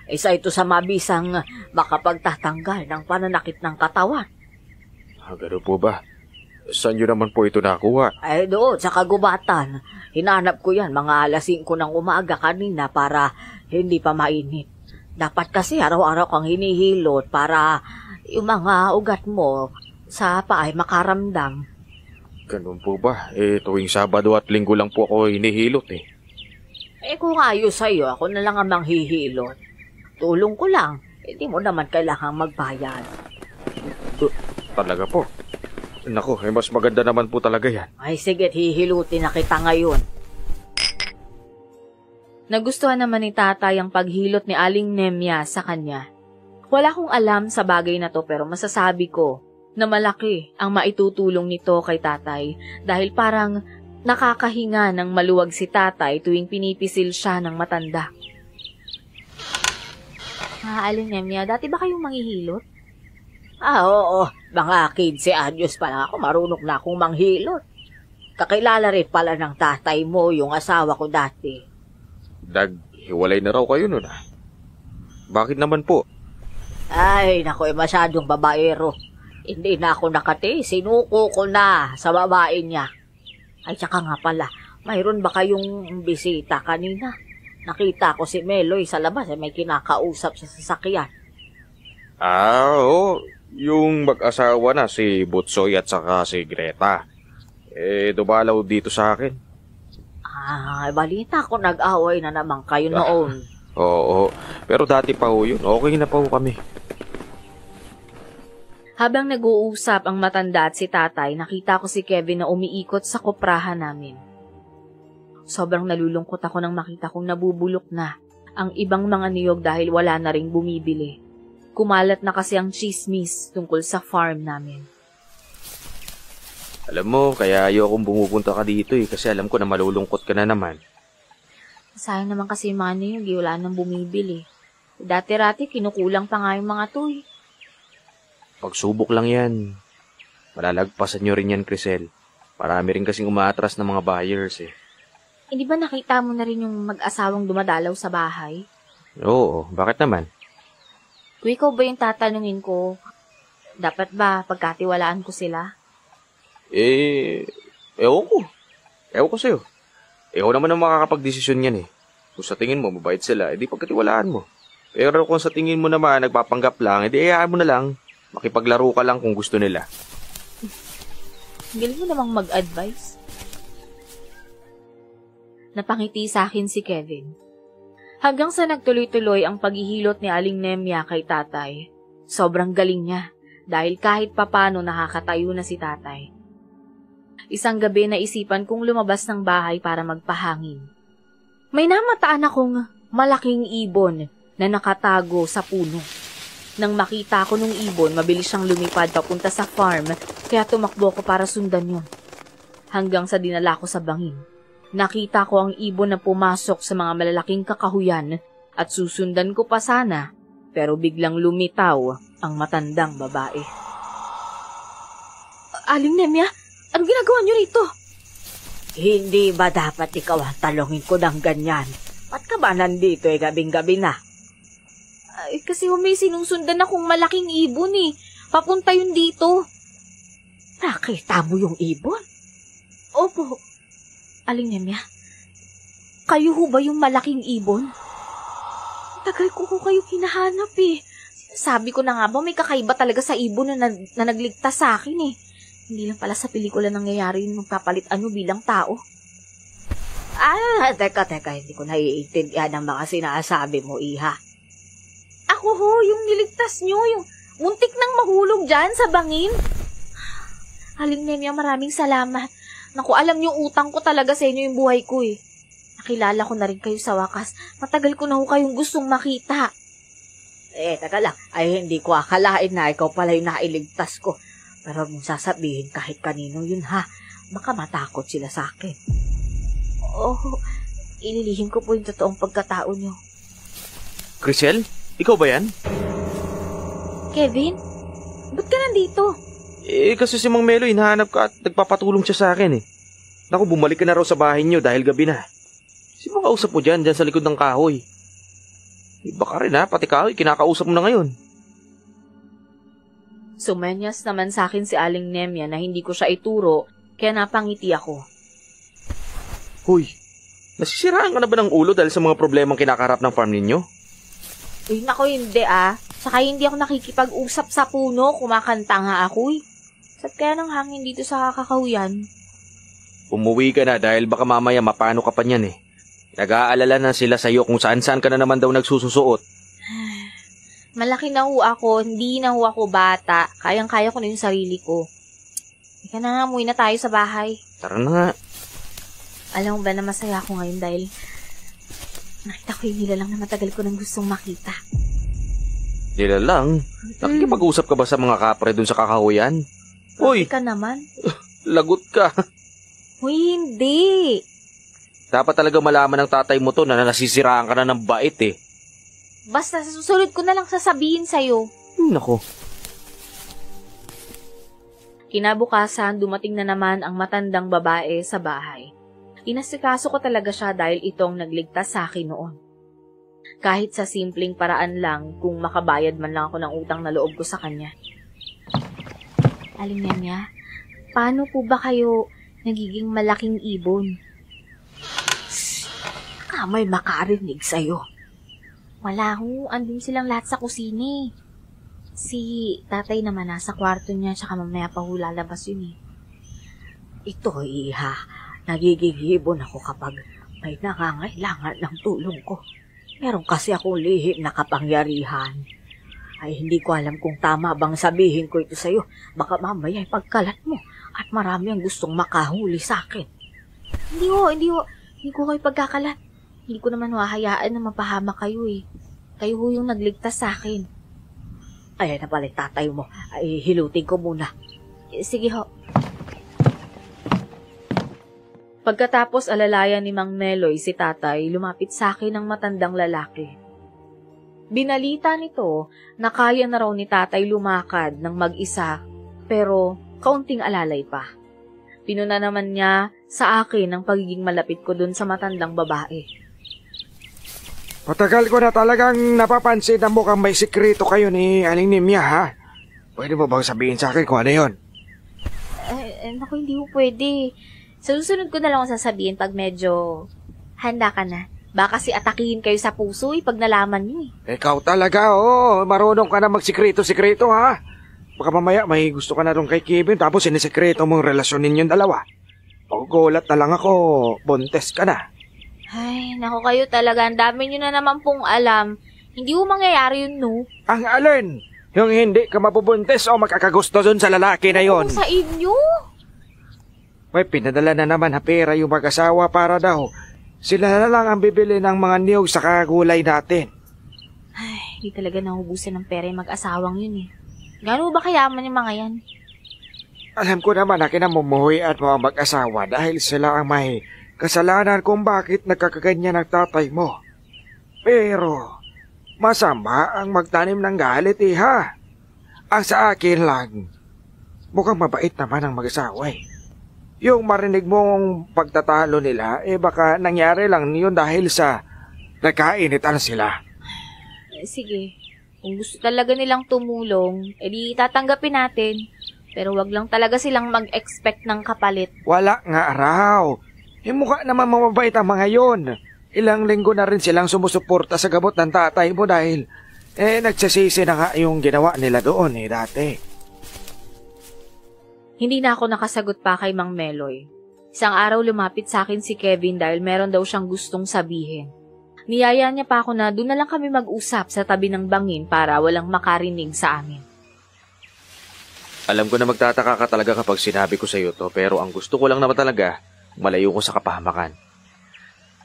Isa ito sa mabisang makapagtatanggal ng pananakit ng katawan. Gano'n po ba? Saan nyo naman po ito nakuha? Ay doon, sa kagubatan. Hinanap ko yan mga alas 5 ng umaga kanina para hindi pa mainit. Dapat kasi araw-araw kang hinihilot para yung mga ugat mo sa paay makaramdam. Ganun po ba? Tuwing Sabado at Linggo lang po ako hinihilot Kung ayos sa'yo, ako na lang ang manghihilot. Tulong ko lang, hindi mo naman kailangang magbayad. Talaga po? Naku, mas maganda naman po talaga yan. Ay sige, hihilutin na kita ngayon. Nagustuhan naman ni tatay ang paghilot ni Aling Nemya sa kanya. Wala akong alam sa bagay na to pero masasabi ko na malaki ang maitutulong nito kay tatay dahil parang nakakahinga ng maluwag si tatay tuwing pinipisil siya ng matanda. Aling Nemya, dati ba kayong manghihilot? Oo, mga 15 anyos pa lang ako, marunong na akong manghilot. Kakilala rin pala ng tatay mo yung asawa ko dati. Hiwalay na raw kayo nun Bakit naman po? Ay, naku, masyadong babaero. Hindi na ako nakati, sinuko ko na sa babae niya. Ay, tsaka nga pala, mayroon ba kayong bisita kanina? Nakita ko si Meloy sa labas, may kinakausap sa sasakyan. Oo. Yung mag-asawa na, si Butsoy at saka si Greta. Dumalaw dito sa akin. Balita ko nag-away na naman kayo noon. Oo, pero dati pa ho yun. Okay na pa ho kami. Habang nag-uusap ang matanda at si tatay, nakita ko si Kevin na umiikot sa koprahan namin. Sobrang nalulungkot ako nang makita kong nabubulok na ang ibang mga niyog dahil wala na ring bumibili. Kumalat na kasi ang chismis tungkol sa farm namin. Alam mo, kaya ayokong bumupunta ka dito kasi alam ko na malulungkot ka na naman. Sayang naman kasi yung mga niyog, wala nang bumibili. Dati-rati, kinukulang pa nga yung mga to eh. Pagsubok lang yan. Malalagpasan nyo rin yan, Crisel. Marami rin kasing umaatras ng mga buyers eh. Hindi ba nakita mo na rin yung mag-asawang dumadalaw sa bahay? Oo, bakit naman? Kung ikaw ba yung tatanungin ko, dapat ba pagkatiwalaan ko sila? Ewan ko. Ewan ko sa'yo. Ikaw naman ang makakapag-desisyon yan eh. Kung sa tingin mo, mabait sila, edi pagkatiwalaan mo. Pero kung sa tingin mo naman, nagpapanggap lang, edi hayaan mo na lang. Makipaglaro ka lang kung gusto nila. Galing mo namang mag-advise. Napangiti sa akin si Kevin. Hanggang sa nagtuloy-tuloy ang paghihilot ni Aling Nemya kay tatay. Sobrang galing niya dahil kahit papano nakakatayo na si tatay. Isang gabi naisipan kong lumabas ng bahay para magpahangin. May namataan akong malaking ibon na nakatago sa puno. Nang makita ko nung ibon, mabilis siyang lumipad papunta sa farm, kaya tumakbo ko para sundan yun. Hanggang sa dinala ko sa bangin. Nakita ko ang ibon na pumasok sa mga malalaking kakahuyan at susundan ko pa sana, pero biglang lumitaw ang matandang babae. Aling Nemya, anong ginagawa niyo rito? Hindi ba dapat ikaw ang talongin ko ng ganyan? Ba't ka ba nandito gabing-gabi na? Ay, kasi may sinusundan akong malaking ibon eh. Papunta yun dito. Nakita mo yung ibon? Opo. Aling Nemya, kayo ho ba yung malaking ibon? Tagal ko kayo hinahanap eh. Sabi ko na nga ba may kakaiba talaga sa ibon na nagligtas sa akin eh. Hindi lang pala sa pelikula nangyayari yung magpapalit bilang tao. Teka, hindi ko naiintindihan ang mga sinasabi mo, Iha. Ako ho, yung niligtas nyo, yung muntik nang mahulog dyan sa bangin. Aling Nemya, maraming salamat. Naku, alam niyo, utang ko talaga sa inyo yung buhay ko eh. Nakilala ko na rin kayo sa wakas. Matagal ko na ho kayong gustong makita. Teka lang. Ay, hindi ko akalain na ikaw pala yung nailigtas ko. Pero mong sasabihin kahit kanino yun ha. Baka matakot sila sa akin. Ililihim ko po yung totoong pagkatao niyo. Crisel, ikaw ba yan? Kevin, ba't ka nandito? Kasi si Mang Melo, hinahanap ka at nagpapatulong siya sa akin eh. Naku, bumalik ka na raw sa bahay niyo dahil gabi na. Sino kausap mo dyan sa likod ng kahoy? Baka rin ha, pati kahoy, kinakausap mo na ngayon. Sumenyas naman sa akin si Aling Nemya na hindi ko siya ituro, kaya napangiti ako. Huy, nasisiraan ka na ba ng ulo dahil sa mga problemang kinakarap ng farm ninyo? Uy, naku, hindi ah. Saka hindi ako nakikipag-usap sa puno, kumakanta nga ako eh. Saan kaya ng hangin dito sa kakahuyan? Umuwi ka na dahil baka mamaya mapano ka pa niyan eh. Nag-aalala na sila sa'yo kung saan-saan ka na naman daw nagsususuot. Malaki na ho ako, hindi na ho ako bata. Kayang-kaya ko na yung sarili ko. Ika na nga, umuwi na tayo sa bahay. Tara na nga. Alam mo ba na masaya ako ngayon dahil nakita ko yung nilalang na matagal ko nang gustong makita. Nilalang? Nakikipag-usap ka ba sa mga kapre dun sa kakahuyan? Uy! Ka naman. Lagot ka. Uy, hindi. Dapat talaga malaman ng tatay mo to na nasisiraan ka na ng bait eh. Basta sa susunod ko na lang sasabihin sa'yo. Nako. Kinabukasan, dumating na naman ang matandang babae sa bahay. Inasikaso ko talaga siya dahil itong nagligtas sa akin noon. Kahit sa simpleng paraan lang kung makabayad man lang ako ng utang na loob ko sa kanya. Aling Nenya, paano po ba kayo nagiging malaking ibon? May makarinig sa'yo. Wala ho, andun silang lahat sa kusina. Si tatay naman nasa kwarto niya, tsaka mamaya pa ho lalabas yun eh. Ito, iha. Nagiging ibon ako kapag may nangangailangan ng tulong ko. Meron kasi akong lihim na kapangyarihan. Ay, hindi ko alam kung tama bang sabihin ko ito sa'yo. Baka mamaya pagkalat mo at marami ang gustong makahuli sa akin. Hindi ko kayo pagkakalat. Hindi ko naman hahayaan na mapahamak kayo eh. Kayo ho yung nagligtas sa akin. Ay, na pala tatay mo. Ay, hilutin ko muna. Sige ho. Pagkatapos alalayan ni Mang Meloy si tatay, lumapit sa akin ng matandang lalaki. Binalita nito na kaya na raw ni tatay lumakad ng mag-isa, pero kaunting alalay pa. Pinuna naman niya sa akin ang pagiging malapit ko dun sa matandang babae. Matagal ko na talagang napapansin na mukhang may sikreto kayo ni Aling Nemya, ha? Pwede mo bang sabihin sa akin kung ano yun? Naku, hindi ho pwede. Sa susunod ko na lang sasabihin pag medyo handa ka na. Baka si atakihin kayo sa puso pag nalaman niyo eh. Ikaw talaga, marunong ka na magsikreto-sikreto, ha? Baka mamaya may gusto ka na rin kay Kevin tapos sinisikreto mong relasyon ninyong dalawa. Gulat na lang ako, buntes ka na. Ay, naku kayo talaga. Ang dami nyo na naman pong alam. Hindi ho mangyayari yun, no? Ang alin? Yung hindi ka mabubuntes o makakagusto dun sa lalaki na yon? Ano sa inyo? May pinadala na naman na pera yung mag-asawa para daw. Sila na lang ang bibili ng mga niyog sa kagulay natin. Ay, hindi talaga nahubusan ng pera yung mag-asawang yun eh. Gano'n ba kayaman yung mga yan? Alam ko naman na kinamumuhi at mga mag-asawa dahil sila ang may kasalanan kung bakit nagkakaganyan ang tatay mo. Pero, masama ang magtanim ng galit, ha? Ang sa akin lang, mukhang mabait naman ang mag-asawa eh. Yung marinig mong pagtatalo nila, baka nangyari lang yun dahil sa nagkainitan sila. Sige, kung gusto talaga nilang tumulong, edi tatanggapin natin. Pero wag lang talaga silang mag-expect ng kapalit. Wala nga raw. Mukha naman mamabait ang mga yon. Ilang linggo na rin silang sumusuporta sa gamot ng tatay mo dahil nagsasisi na nga yung ginawa nila doon dati. Hindi na ako nakasagot pa kay Mang Meloy. Isang araw lumapit sa akin si Kevin dahil meron daw siyang gustong sabihin. Niyaya niya pa ako na doon na lang kami mag-usap sa tabi ng bangin para walang makarinig sa amin. Alam ko na magtataka ka talaga kapag sinabi ko sa iyo to, pero ang gusto ko lang naman talaga, malayo ko sa kapahamakan.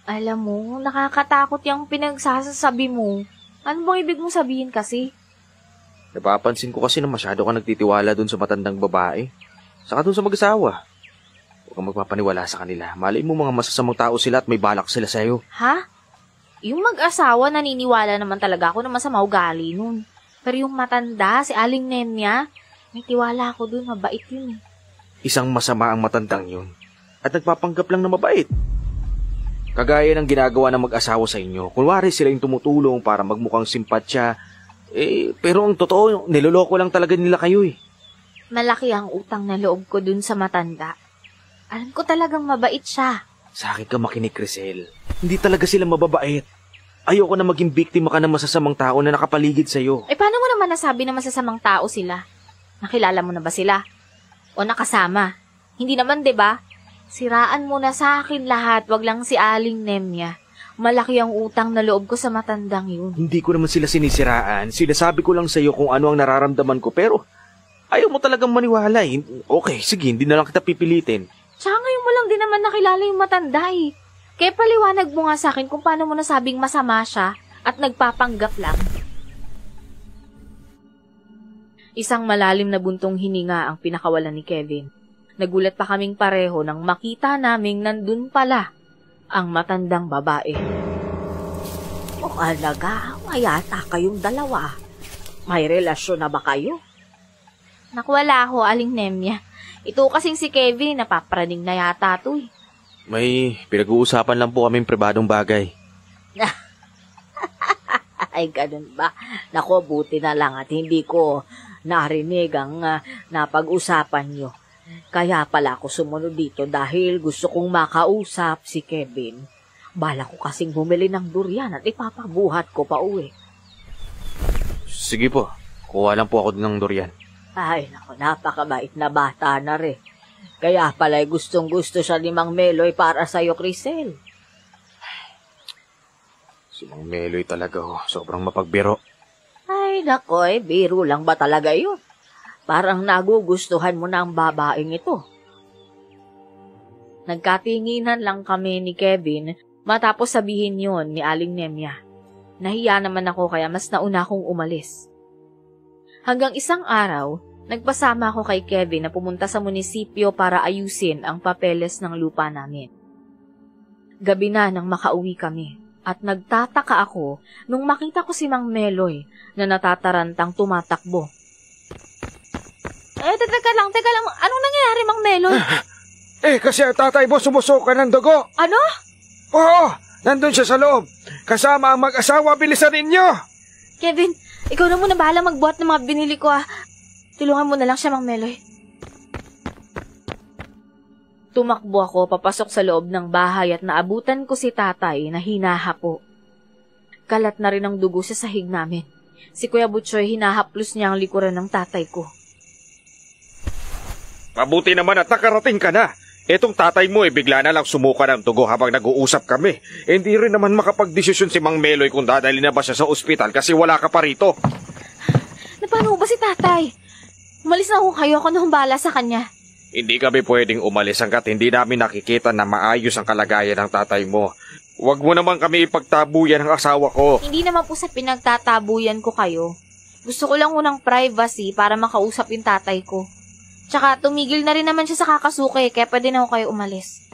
Alam mo, nakakatakot yung pinagsasabi mo. Ano bang ibig mong sabihin kasi? Napapansin ko kasi na masyado ka nagtitiwala dun sa matandang babae. Saka dun sa mag-asawa. Huwag kang magpapaniwala sa kanila. Malay mo mga masasamang tao sila at may balak sila sa'yo. Ha? Yung mag-asawa naniniwala naman talaga ako na masama ugali nun. Pero yung matanda, si Aling Nemya, may tiwala ako dun, mabait yun. Isang masama ang matandang yun. At nagpapanggap lang na mabait. Kagaya ng ginagawa ng mag-asawa sa inyo. Kunwari sila yung tumutulong para magmukhang simpatsya. Pero ang totoo, niloloko lang talaga nila kayo eh. Malaki ang utang na loob ko dun sa matanda. Alam ko talagang mabait siya. Sa akin ka makinig, Crisel. Hindi talaga sila mababait. Ayoko na maging biktima ka ng masasamang tao na nakapaligid sa'yo. Paano mo naman nasabi na masasamang tao sila? Nakilala mo na ba sila? O nakasama? Hindi naman, 'di ba? Siraan mo na sa akin lahat, wag lang si Aling Nemya. Malaki ang utang na loob ko sa matandang yun. Hindi ko naman sila sinisiraan. Sinasabi ko lang sa'yo kung ano ang nararamdaman ko, pero ayaw mo talagang maniwala eh. Okay, sige, hindi na lang kita pipilitin. Tsaka ngayon mo lang din naman nakilala yung matanda eh. Kaya paliwanag mo nga sa akin kung paano mo nasabing masama siya at nagpapanggap lang. Isang malalim na buntong hininga ang pinakawalan ni Kevin. Nagulat pa kaming pareho nang makita naming nandun pala ang matandang babae. O alaga, mayata kayong dalawa. May relasyon na ba kayo? Nakuwala ho, Aling Nemya. Ito kasing si Kevin, napapraning na yata to eh. May pinag-uusapan lang po kaming pribadong bagay. Ay, ganun ba? Nako, buti na lang at hindi ko narinig ang napag-usapan nyo. Kaya pala ako sumunod dito dahil gusto kong makausap si Kevin. Bala ko kasing bumili ng durian at ipapabuhat ko pa uwi. Sige po, kuha lang po ako ng durian. Ay, nako, napakabait na bata na rin. Kaya pala'y gustong-gusto siya ni Mang Meloy para sa'yo, Crisel. Si Mang Meloy talaga, sobrang mapagbiro. Ay, nako, biro lang ba talaga yun? Parang nagugustuhan mo na ang babaeng ito. Nagkatinginan lang kami ni Kevin matapos sabihin yon ni Aling Nemya. Nahiya naman ako kaya mas nauna akong umalis. Hanggang isang araw, nagpasama ako kay Kevin na pumunta sa munisipyo para ayusin ang papeles ng lupa namin. Gabi na nang makauwi kami at nagtataka ako nung makita ko si Mang Meloy na natatarantang tumatakbo. Teka lang. Anong nangyayari, Mang Meloy? Kasi ang tatay mo sumusuka ng dugo. Ano? Oo, nandun siya sa loob. Kasama ang mag-asawa, bilisan ninyo. Kevin, ikaw na muna bahala magbuhat ng mga binili ko, Tulungan mo na lang siya, Mang Meloy. Tumakbo ako papasok sa loob ng bahay at naabutan ko si tatay na hinahapo. Kalat na rin ang dugo sa sahig namin. Si Kuya Butchoy hinahaplos niya ang likuran ng tatay ko. Mabuti naman at nakarating ka na. Etong tatay mo bigla na lang sumuka ng dugo habang nag-uusap kami. Hindi rin naman makapagdesisyon si Mang Meloy kung dadali na ba siya sa ospital kasi wala ka pa rito. Paano ba si tatay? Umalis na kayo, ako na humbala sa kanya. Hindi kami pwedeng umalis hanggat hindi namin nakikita na maayos ang kalagayan ng tatay mo. Huwag mo naman kami ipagtabuyan ng asawa ko. Hindi naman po sa pinagtatabuyan ko kayo. Gusto ko lang unang privacy para makausap yung tatay ko. Tsaka tumigil na rin naman siya sa kakasuki, kaya pwede na ako kayo umalis.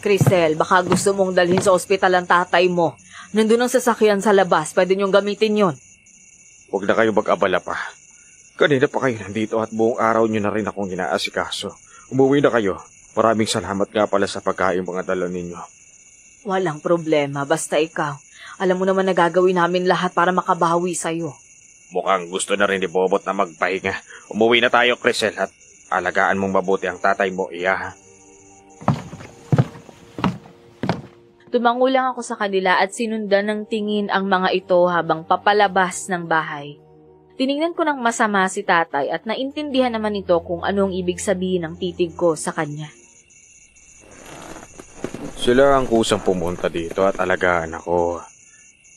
Crisel, baka gusto mong dalhin sa ospital ang tatay mo. Nandun ang sasakyan sa labas, pwede niyong gamitin yon. Huwag na kayo mag-abala pa. Kanina pa kayo nandito at buong araw niyo na rin akong ginaasikaso. Umuwi na kayo. Maraming salamat nga pala sa pagkain mga dala ninyo. Walang problema, basta ikaw. Alam mo naman na gagawin namin lahat para makabawi sa'yo. Mukhang gusto na rin ni Bobot na magpahinga. Umuwi na tayo, Crisel, at alagaan mong mabuti ang tatay mo, iya. Tumango lang ako sa kanila at sinundan ng tingin ang mga ito habang papalabas ng bahay. Tiningnan ko ng masama si tatay at naintindihan naman ito kung anong ibig sabihin ng titig ko sa kanya. Sila ang kusang pumunta dito at alagaan ako.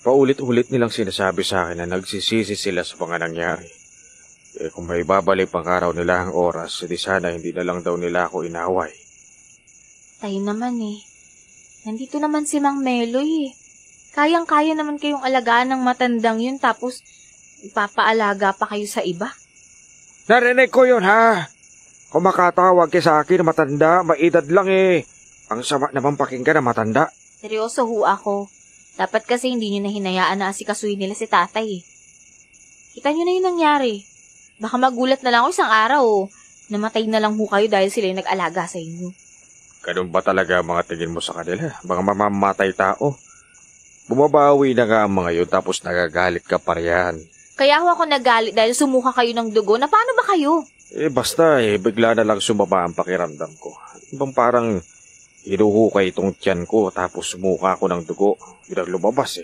Paulit-ulit nilang sinasabi sa akin na nagsisisi sila sa mga nangyari. Kung may babalik pang araw nila ang oras, di sana hindi na lang daw nila ako inaway. Tayo naman Nandito naman si Mang Meloy Kayang-kaya naman kayong alagaan ng matandang yun tapos ipapaalaga pa kayo sa iba. Narinig ko yun, ha? Kung makatawag kayo sa akin na matanda, maedad lang Ang sama naman pakinggan na matanda. Seryoso ako. Dapat kasi hindi nyo na hinayaan na asikasuhin nila si tatay Kita nyo na yung nangyari. Baka magulat na lang isang araw namatay na lang kayo dahil sila yung nag-alaga sa inyo. Ganun ba talaga mga tingin mo sa kanila? Mga mamamatay tao. Bumabawi na nga ang mga yun tapos nagagalit ka pa riyan. Kaya ako nagalit dahil sumuka kayo ng dugo. Na paano ba kayo? Basta bigla na lang sumaba ang pakiramdam ko. Ibang parang hinuhukay itong tiyan ko tapos sumuka ako ng dugo. Biglang lumabas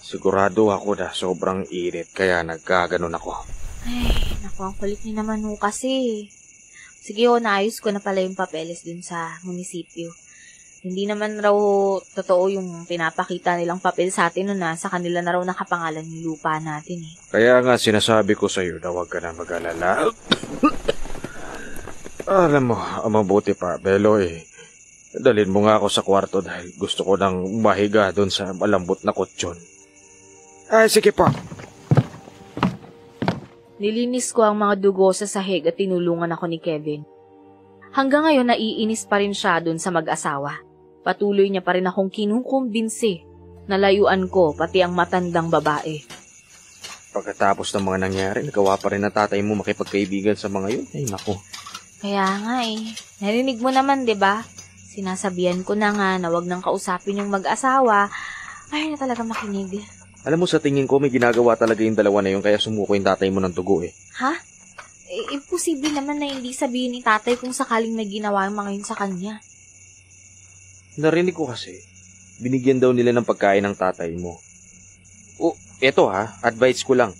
Sigurado ako na sobrang init kaya nagkaganon ako. Ay, naku, ang kulit niyo naman kasi. Sige naayos ko na pala yung papeles dun sa munisipyo. Hindi naman raw totoo yung pinapakita nilang papel sa atin na sa kanila na raw nakapangalan yung lupa natin Kaya nga sinasabi ko sa iyo na huwag ka na mag-alala. Alam mo, mabuti pa, Belo dalhin mo nga ako sa kwarto dahil gusto ko nang mahiga doon sa malambot na kutsyon. Sige po. Nilinis ko ang mga dugo sa sahig at tinulungan ako ni Kevin. Hanggang ngayon naiinis pa rin siya dun sa mag-asawa. Patuloy niya pa rin akong kinukumbinsi na layuan ko pati ang matandang babae. Pagkatapos ng mga nangyari, nagawa pa rin ng tatay mo makipagkaibigan sa mga yun. Ay, naku. Kaya nga narinig mo naman, 'di ba? Sinasabihan ko na nga na wag nang kausapin yung mag-asawa. Ay na talaga makinig. Alam mo, sa tingin ko may ginagawa talaga yung dalawa na yun kaya sumuko yung tatay mo ng dugo eh. Ha? Imposible naman na hindi sabihin ni tatay kung sakaling may ginawa yung mga yun sa kanya. Narinig ko kasi, binigyan daw nila ng pagkain ng tatay mo. O, eto advice ko lang.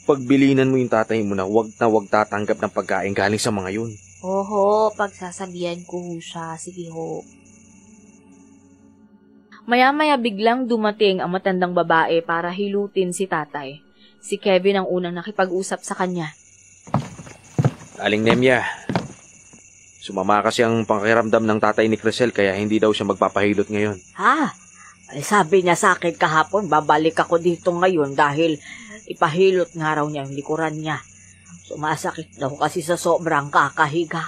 Pagbilinan mo yung tatay mo na wag tatanggap ng pagkain galing sa mga yun. Oho, pagsasabihan ko siya. Sige ho. Maya-maya biglang dumating ang matandang babae para hilutin si tatay. Si Kevin ang unang nakipag-usap sa kanya. Aling Nemya, sumama kasi ang pakiramdam ng tatay ni Crisel kaya hindi daw siya magpapahilot ngayon. Sabi niya sa akin kahapon, babalik ako dito ngayon dahil ipahilot nga raw niya yung likuran niya. Sumasakit daw kasi sa sobrang kakahiga.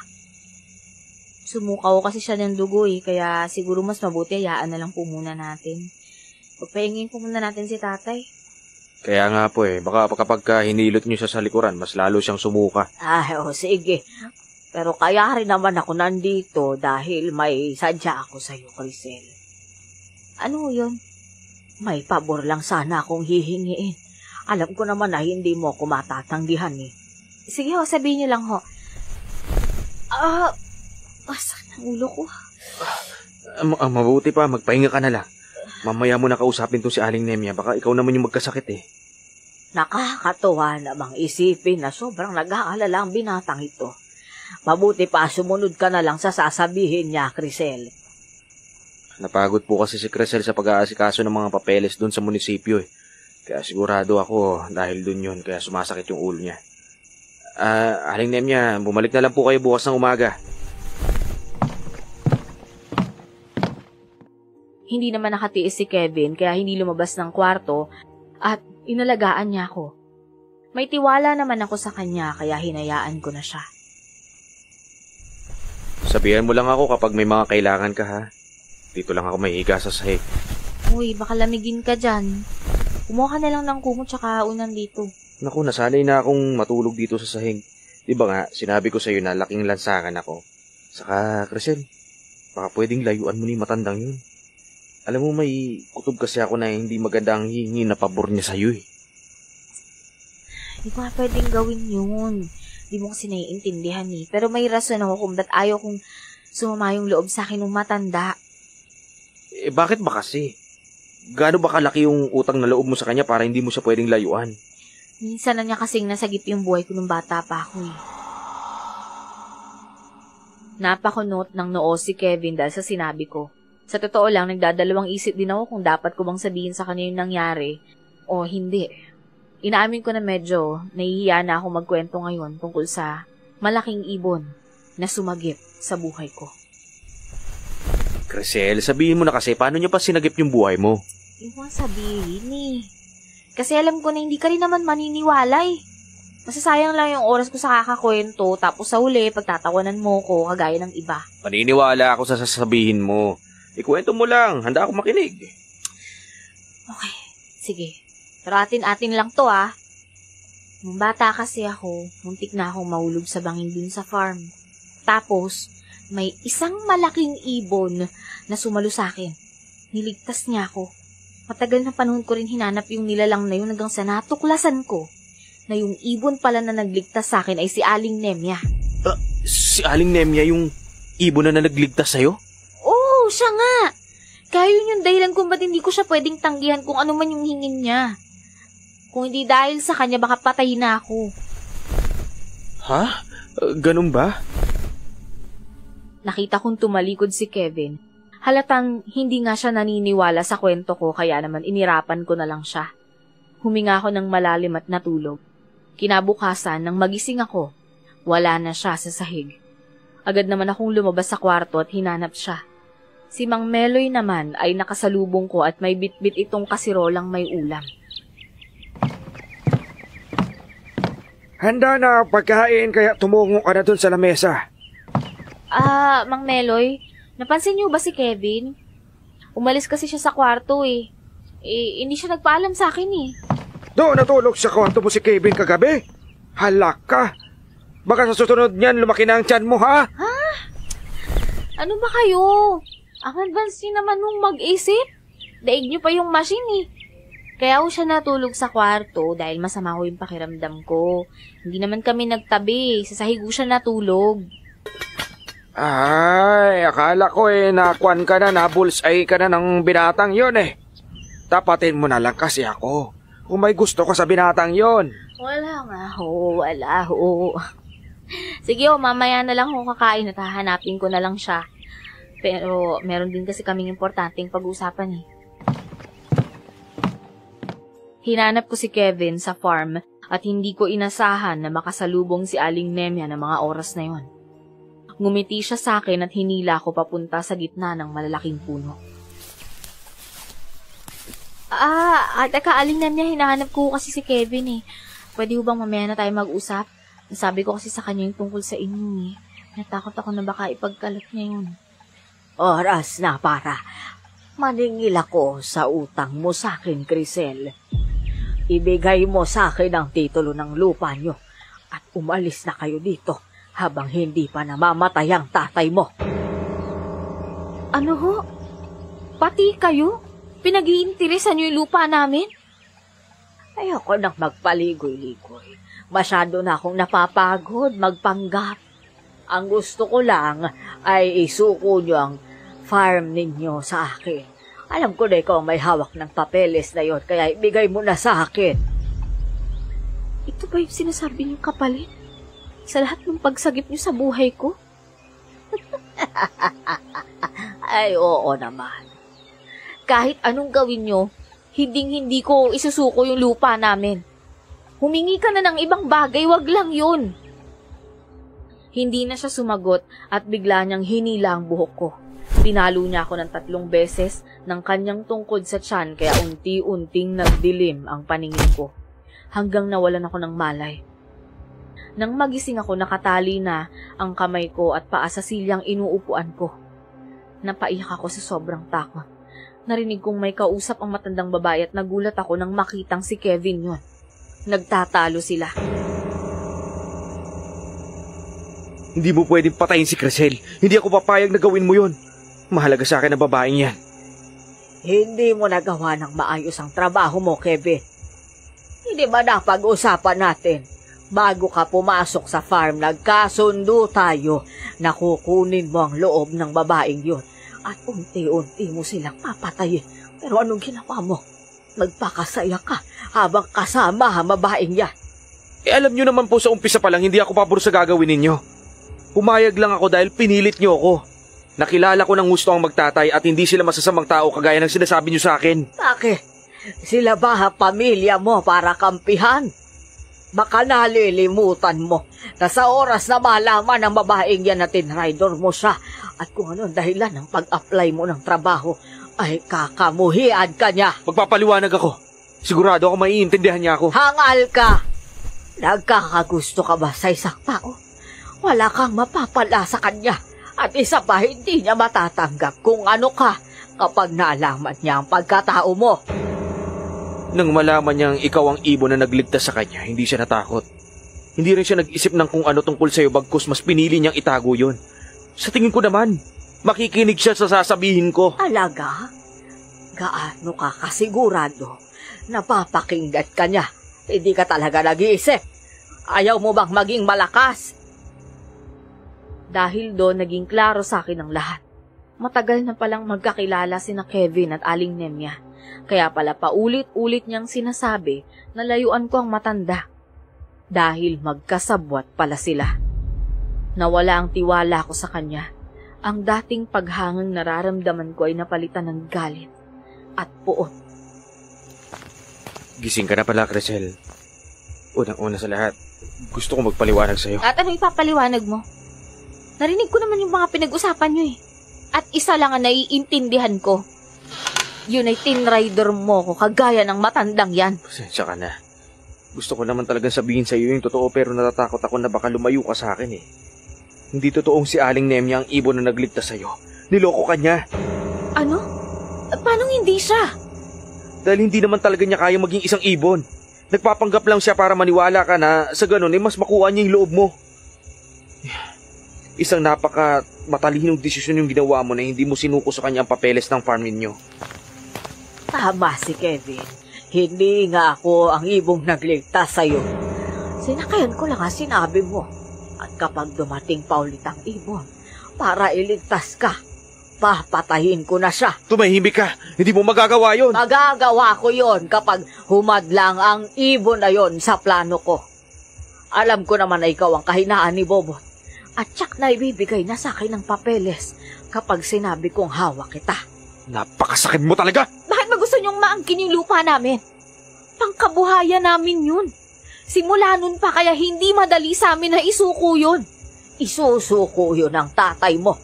Sumukaw kasi siya ng dugo kaya siguro mas mabuti hayaan na lang po muna natin. Pagpahingin po muna natin si tatay. Kaya nga po baka kapag hinilot niyo siya sa likuran, mas lalo siyang sumuka. Sige. Pero kaya rin naman ako nandito dahil may sadya ako sa'yo, Crisel. Ano yun? May pabor lang sana akong hihingiin. Alam ko naman na hindi mo ako matatanggihan Sige ho, sabihin niyo lang ho. Sakit ang ulo ko. Mabuti pa, magpahinga ka na lang. Mamaya mo na kausapin to si Aling Nemya, baka ikaw naman yung magkasakit Nakakatuwa namang isipin na sobrang nag-aalala ang binatang ito. Mabuti pa sumunod ka na lang sa sasabihin niya, Crisel. Napagod po kasi si Crisel sa pag-aasikaso ng mga papeles doon sa munisipyo Kaya sigurado ako dahil doon yun, kaya sumasakit yung ulo niya. Aling Nemya, bumalik na lang po kayo bukas ng umaga. Hindi naman nakatiis si Kevin kaya hindi lumabas ng kwarto at inalagaan niya ako. May tiwala naman ako sa kanya kaya hinayaan ko na siya. Sabihan mo lang ako kapag may mga kailangan ka Dito lang ako may higa sa sahig. Uy, baka lamigin ka dyan. Kumuha ka na lang ng kumot tsaka unan dito. Naku, nasanay na akong matulog dito sa sahig. Diba nga, sinabi ko sa'yo na laking lansangan ako. Saka, Crisel, baka pwedeng layuan mo ni matandang yun. Alam mo, may kutob kasi ako na hindi maganda ang hihingi na pabor niya sa'yo Hindi ko pwedeng gawin yun. Hindi mo kasi naiintindihan Pero may rason ako kung ba't ayaw kong sumama yung loob sa akin ng matanda. Bakit ba kasi? Gaano ba kalaki yung utang na loob mo sa kanya para hindi mo siya pwedeng layuan? Minsan na niya kasing nasagip yung buhay ko nung bata pa ako Napakunot ng noo si Kevin dahil sa sinabi ko. Sa totoo lang, nagdadalawang isip din ako kung dapat ko bang sabihin sa kanya yung nangyari o hindi. Inaamin ko na medyo nahihiya na ako magkwento ngayon tungkol sa malaking ibon na sumagip sa buhay ko. Crisel, sabihin mo na kasi paano niya pa sinagip yung buhay mo? Hindi mo sabihin Kasi alam ko na hindi ka rin naman maniniwala Masasayang lang yung oras ko sa kakakwento tapos sa huli pagtatawanan mo ko kagaya ng iba. Maniniwala ako sa sasabihin mo. Ikwento mo lang, handa ako makinig. Okay, sige. Pero atin-atin lang to Nung bata kasi ako, muntik na akong mahulog sa bangin dun sa farm. Tapos, may isang malaking ibon na sumalo sa akin. Niligtas niya ako. Matagal na panahon ko rin hinanap yung nilalang na yun hanggang sa natuklasan ko na yung ibon pala na nagligtas sa akin ay si Aling Nemya. Si Aling Nemya yung ibon na nagligtas sa'yo? Oo, siya nga. Kaya yun yung dahilan kung ba't hindi ko siya pwedeng tanggihan kung ano man yung hingin niya. Kung hindi dahil sa kanya, baka patayin na ako. Ganun ba? Nakita kong tumalikod si Kevin. Halatang hindi nga siya naniniwala sa kwento ko kaya naman inirapan ko na lang siya. Huminga ako ng malalim at natulog. Kinabukasan nang magising ako, wala na siya sa sahig. Agad naman akong lumabas sa kwarto at hinanap siya. Si Mang Meloy naman ay nakasalubong ko at may bitbit itong kasirolang may ulam. Handa na ang pagkain kaya tumungo ka na dun sa lamesa. Mang Meloy, napansin niyo ba si Kevin? Umalis kasi siya sa kwarto hindi siya nagpaalam sa akin Doon natulog sa kwarto mo si Kevin kagabi? Halak ka. Baka sa susunod niyan lumaki na ang tiyan mo Ano ba kayo? Ang advance niyo naman nung mag-isip. Daig niyo pa yung machine Kaya ako siya natulog sa kwarto dahil masama ko yung pakiramdam ko. Hindi naman kami nagtabi. Sa sahig ko siya natulog. Ay, akala ko nakuan ka na, nabulsay ka na ng binatang yon eh. Tapatin mo na lang kasi ako. Kung may gusto ko sa binatang yon. Wala nga ho, wala ho. Sige ho, mamaya na lang ho kakain at hahanapin ko na lang siya. Pero meron din kasi kaming importanteng pag-uusapan eh. Hinanap ko si Kevin sa farm at hindi ko inasahan na makasalubong si Aling Nemya ng mga oras na yon. Ngumiti siya sa akin at hinila ko papunta sa gitna ng malalaking puno. Teka, Aling Nemya, hinahanap ko kasi si Kevin eh. Pwede bang mamaya na tayo mag-usap? Nasabi ko kasi sa kanya yung tungkol sa inyo eh. Natakot ako na baka ipagkalat niya yun. Oras na para maningil ako sa utang mo sa akin, Crisel. Ibigay mo sa akin ang titulo ng lupa nyo at umalis na kayo dito habang hindi pa namamatay ang tatay mo. Ano ho? Pati kayo? Pinag-iinteresan niyo yung lupa namin? Ayoko nang magpaligoy-ligoy. Masyado na akong napapagod magpanggap. Ang gusto ko lang ay isuko nyo ang farm ninyo sa akin. Alam ko na ikaw may hawak ng papeles na yon, kaya ibigay mo na sa akin. Ito ba yung sinasabi niyong kapalit? Sa lahat ng pagsagip niyo sa buhay ko? Ay, oo naman. Kahit anong gawin niyo, hinding-hindi ko isusuko yung lupa namin. Humingi ka na ng ibang bagay, wag lang yun. Hindi na siya sumagot at bigla niyang hinila ang buhok ko. Pinalo niya ako ng 3 beses ng kanyang tungkod sa tiyan kaya unti-unting nagdilim ang paningin ko. Hanggang nawalan ako ng malay. Nang magising ako, nakatali na ang kamay ko at paa sa silyang inuupuan ko. Napaiyak ako sa sobrang takot. Narinig kong may kausap ang matandang babae at nagulat ako nang makitang si Kevin yun. Nagtatalo sila. Hindi mo pwedeng patayin si Crisel. Hindi ako papayag na gawin mo yon. Mahalaga sa akin ang babaeng yan. Hindi mo nagawa ng maayos ang trabaho mo, Kevin. Hindi ba napag-usapan natin? Bago ka pumasok sa farm, nagkasundo tayo na kukunin mo ang loob ng babaeng yun. At unti-unti mo silang papatayin. Pero anong ginawa mo? Magpakasaya ka habang kasama ang babaeng yan. Alam nyo naman po sa umpisa pa lang hindi ako pabor sa gagawin ninyo. Pumayag lang ako dahil pinilit nyo ako. Nakilala ko ng gusto ang magtatay at hindi sila masasamang tao kagaya ng sinasabi nyo sa akin. Bakit? Sila ba ang pamilya mo para kampihan? Baka nalilimutan mo na sa oras na malaman ng babaeng yan na tinrider mo siya at kung ano ang dahilan ng pag-apply mo ng trabaho ay kakamuhian ka niya. Magpapaliwanag ako. Sigurado ako maiintindihan niya ako. Hangal ka! Nagkakagusto ka ba sa isang tao? Wala kang mapapala sa kanya at isa pa hindi niya matatanggap kung ano ka kapag naalaman niya ang pagkatao mo. Nang malaman niyang ikaw ang ibon na nagligtas sa kanya, hindi siya natakot. Hindi rin siya nag-isip ng kung ano tungkol sa'yo bagkus mas pinili niyang itago yon. Sa tingin ko naman, makikinig siya sa sasabihin ko. Alaga? Gaano ka kasigurado? Napapakinggan ka niya. Hindi ka talaga nag-iisip. Ayaw mo bang maging malakas? Dahil doon, naging klaro sa akin ang lahat. Matagal na palang magkakilala sina Kevin at Aling Nemya. Kaya pala paulit-ulit niyang sinasabi na layuan ko ang matanda. Dahil magkasabwat pala sila. Nawala ang tiwala ko sa kanya. Ang dating paghangang nararamdaman ko ay napalitan ng galit at puot. Gising ka na pala, Crisel. Unang-una sa lahat, gusto ko magpaliwanag sa'yo. At ano ipapaliwanag mo? Narinig ko naman yung mga pinag-usapan niyo eh. At isa lang ang naiintindihan ko. Yun ay tinrider mo ko kagaya ng matandang yan. Pasensya ka na. Gusto ko naman talagang sabihin sa iyo yung totoo pero natatakot ako na baka lumayo ka sa akin eh. Hindi totoong si Aling Nemya ang ibon na nagligtas sa iyo. Niloko ka niya. Ano? Paano hindi siya? Dahil hindi naman talaga niya kaya maging isang ibon. Nagpapanggap lang siya para maniwala ka na sa ganun eh mas makuha niya yung loob mo. Isang napaka matalinong desisyon yung ginawa mo na hindi mo sinuko sa kanya ang papeles ng farm ninyo. Tama si Kevin. Hindi nga ako ang ibong nagligtas sa'yo. Sinakayan ko lang ang sinabi mo. At kapag dumating pa ulit ang ibon, para iligtas ka, papatayin ko na siya. Tumahimik ka. Hindi mo magagawa yon. Magagawa ko yon kapag humadlang ang ibon na yon sa plano ko. Alam ko naman na ikaw ang kahinaan ni Bobot. At tsak na ibibigay na sa akin ng papeles kapag sinabi kong hawak kita. Napakasakit mo talaga. Bakit ba gusto niyong maangkin yung lupa namin? Pangkabuhayan namin yun. Simula nun pa kaya hindi madali sa amin na isuko yun. Isusuko yun ng tatay mo.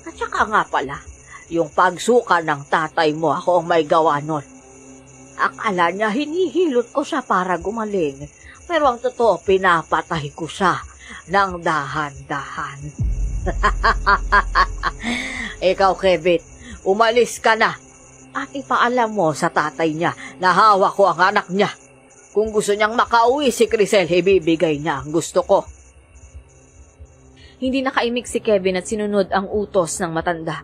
At saka nga pala, yung pagsuka ng tatay mo ako ang may gawa nun. Akala niya hinihilot ko siya para gumaling. Pero ang totoo, pinapatay ko siya ng dahan-dahan. Ikaw, Kevin, umalis ka na. At ipaalam mo sa tatay niya na hawak ko ang anak niya. Kung gusto niyang makauwi si Crisel, ibibigay niya ang gusto ko. Hindi nakaimik si Kevin at sinunod ang utos ng matanda.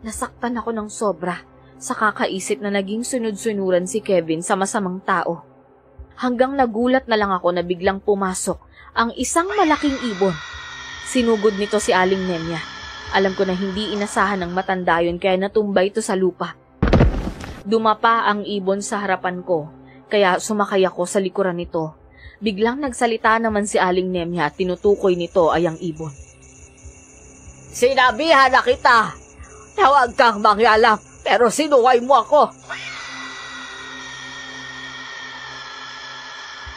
Nasaktan ako ng sobra sa kakaisip na naging sunod-sunuran si Kevin sa masamang tao. Hanggang nagulat na lang ako na biglang pumasok ang isang malaking ibon. Sinugod nito si Aling Nemya. Alam ko na hindi inasahan ng matanda yun kaya natumba ito sa lupa. Dumapa ang ibon sa harapan ko, kaya sumakay ako sa likuran nito. Biglang nagsalita naman si Aling Nemya at tinutukoy nito ay ang ibon. Sinabihan na kita, tawag kang mangyalam, pero sinuway mo ako.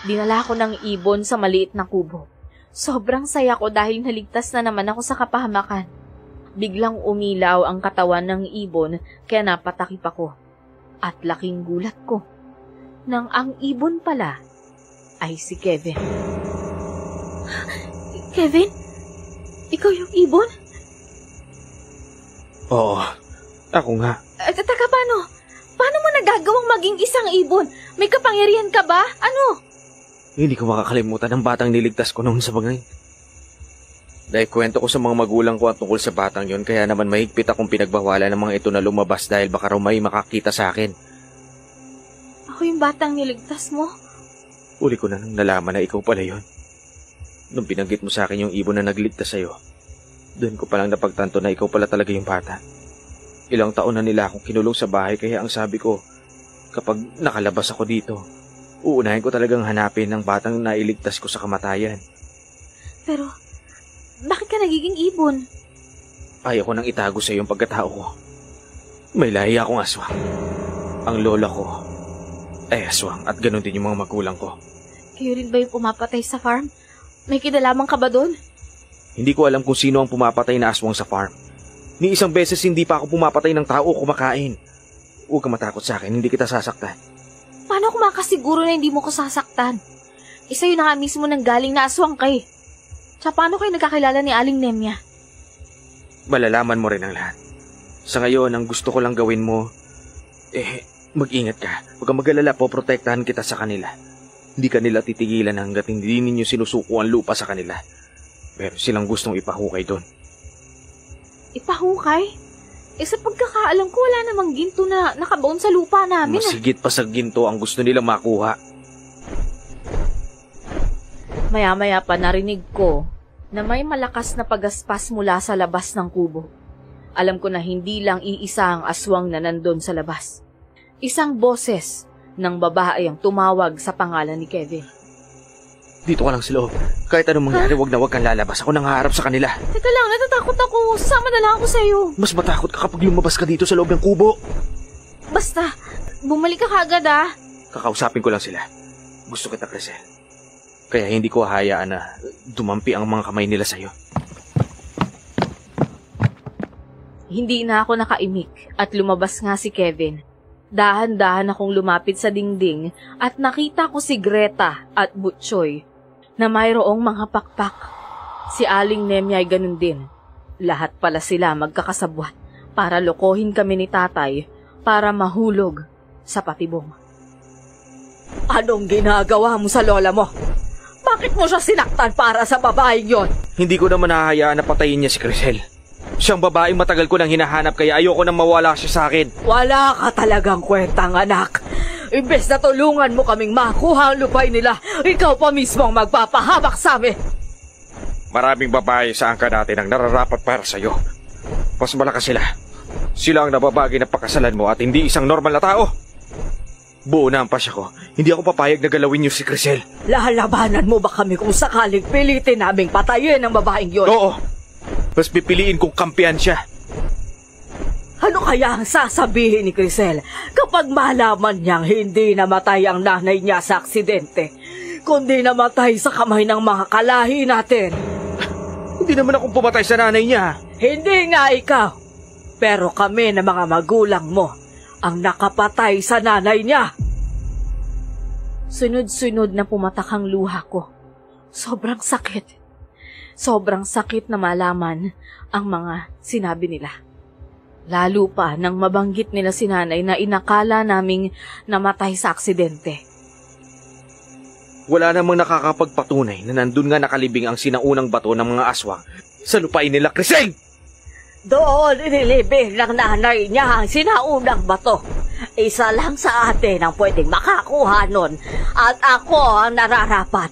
Dinala ko ng ibon sa maliit na kubo. Sobrang saya ko dahil naligtas na naman ako sa kapahamakan. Biglang umilaw ang katawan ng ibon kaya napatakip ako. At laking gulat ko nang ang ibon pala ay si Kevin. Kevin? Ikaw yung ibon? Oo, ako nga. Taka, paano? Paano mo nagagawang maging isang ibon? May kapangyarihan ka ba? Ano? Hindi ko makakalimutan ang batang niligtas ko noon sa bangay. Dahil kwento ko sa mga magulang ko at tungkol sa batang yon, kaya naman mahigpit akong pinagbawalan ng mga ito na lumabas dahil baka raw may makakita sa akin. Ako yung batang niligtas mo? Uli ko na nang nalaman na ikaw pala yon. Nung binanggit mo sa akin yung ibon na nagligtas sa'yo, doon ko palang napagtanto na ikaw pala talaga yung bata. Ilang taon na nila akong kinulong sa bahay kaya ang sabi ko, kapag nakalabas ako dito, uunahin ko talagang hanapin ng batang nailigtas ko sa kamatayan. Pero, bakit ka nagiging ibon? Ayaw ko nang itago sa iyong pagkatao ko. May lahi akong aswang. Ang lola ko ay aswang at ganun din yung mga magulang ko. Kayo rin ba yung pumapatay sa farm? May kinalaman ka ba doon? Hindi ko alam kung sino ang pumapatay na aswang sa farm. Ni isang beses hindi pa ako pumapatay ng tao o kumakain. Huwag ka matakot sa akin, hindi kita sasaktan. Paano ako makasiguro na hindi mo ko sasaktan? Isa yun na nga mismo nang galing na aswang kay. Tsaka paano kayo nagkakilala ni Aling Nemya? Malalaman mo rin ang lahat. Sa ngayon, ang gusto ko lang gawin mo, mag-ingat ka. Huwag kang mag-alala, poprotektahan kita sa kanila. Hindi kanila titigilan hanggat hindi ninyo sinusuko ang lupa sa kanila. Pero silang gustong ipahukay doon. Ipahukay? Sa pagkakaalam ko, wala namang ginto na nakabaon sa lupa namin. Masigit pa sa ginto ang gusto nilang makuha. Maya-maya pa narinig ko na may malakas na pagaspas mula sa labas ng kubo. Alam ko na hindi lang iisa ang aswang na nandun sa labas. Isang boses ng babae ang tumawag sa pangalan ni Kevin. Dito ka lang sa loob. Kahit anong mangyari, wag kang lalabas. Ako nangaharap sa kanila. Teka lang, natatakot ako. Sama na lang ako sa'yo. Mas matakot ka kapag lumabas ka dito sa loob ng kubo. Basta, bumalik ka kagad ah. Kakausapin ko lang sila. Gusto kita, Crisel. Kaya hindi ko hahayaan na dumampi ang mga kamay nila sa'yo. Hindi na ako nakaimik at lumabas nga si Kevin. Dahan-dahan akong lumapit sa dingding at nakita ko si Greta at Butchoy na mayroong mga pakpak. Si Aling Nemya ay ganun din. Lahat pala sila magkakasabwat para lokohin kami ni tatay para mahulog sa patibong. Anong ginagawa mo sa lola mo? Bakit mo siya sinaktan para sa babaeng yon? Hindi ko naman hahayaan na patayin niya si Crisel. Siyang babaeng matagal ko nang hinahanap kaya ayoko nang mawala siya sa akin. Wala ka talagang kwentang anak. Imbes na tulungan mo kaming makuha ang lupay nila, ikaw pa mismo ang magpapahamak sa amin. Maraming babae sa angka natin ang nararapat para sa'yo. Mas malakas sila. Sila ang nababagay na pakasalan mo at hindi isang normal na tao. Buo na ang pasya ko. Hindi ako papayag na galawin niyo si Crisel. Lalabanan mo ba kami kung sakaling pilitin naming patayin ang babaeng yon? Oo. Mas pipiliin kong kampiyan siya. Ano kaya ang sasabihin ni Crisel kapag malaman niyang hindi namatay ang nanay niya sa aksidente, kundi namatay sa kamay ng mga kalahi natin? Hindi naman akong pumatay sa nanay niya. Hindi nga ikaw, pero kami na mga magulang mo ang nakapatay sa nanay niya. Sunod-sunod na pumatak ang luha ko. Sobrang sakit. Sobrang sakit na malaman ang mga sinabi nila. Lalo pa nang mabanggit nila si nanay na inakala naming namatay sa aksidente. Wala namang nakakapagpatunay na nandun nga nakalibing ang sinaunang bato ng mga aswang sa lupain nila, Crisel! Doon inilibing ng nanay niya ang sinaunang bato. Isa lang sa atin ang pwedeng makakuha nun at ako ang nararapat.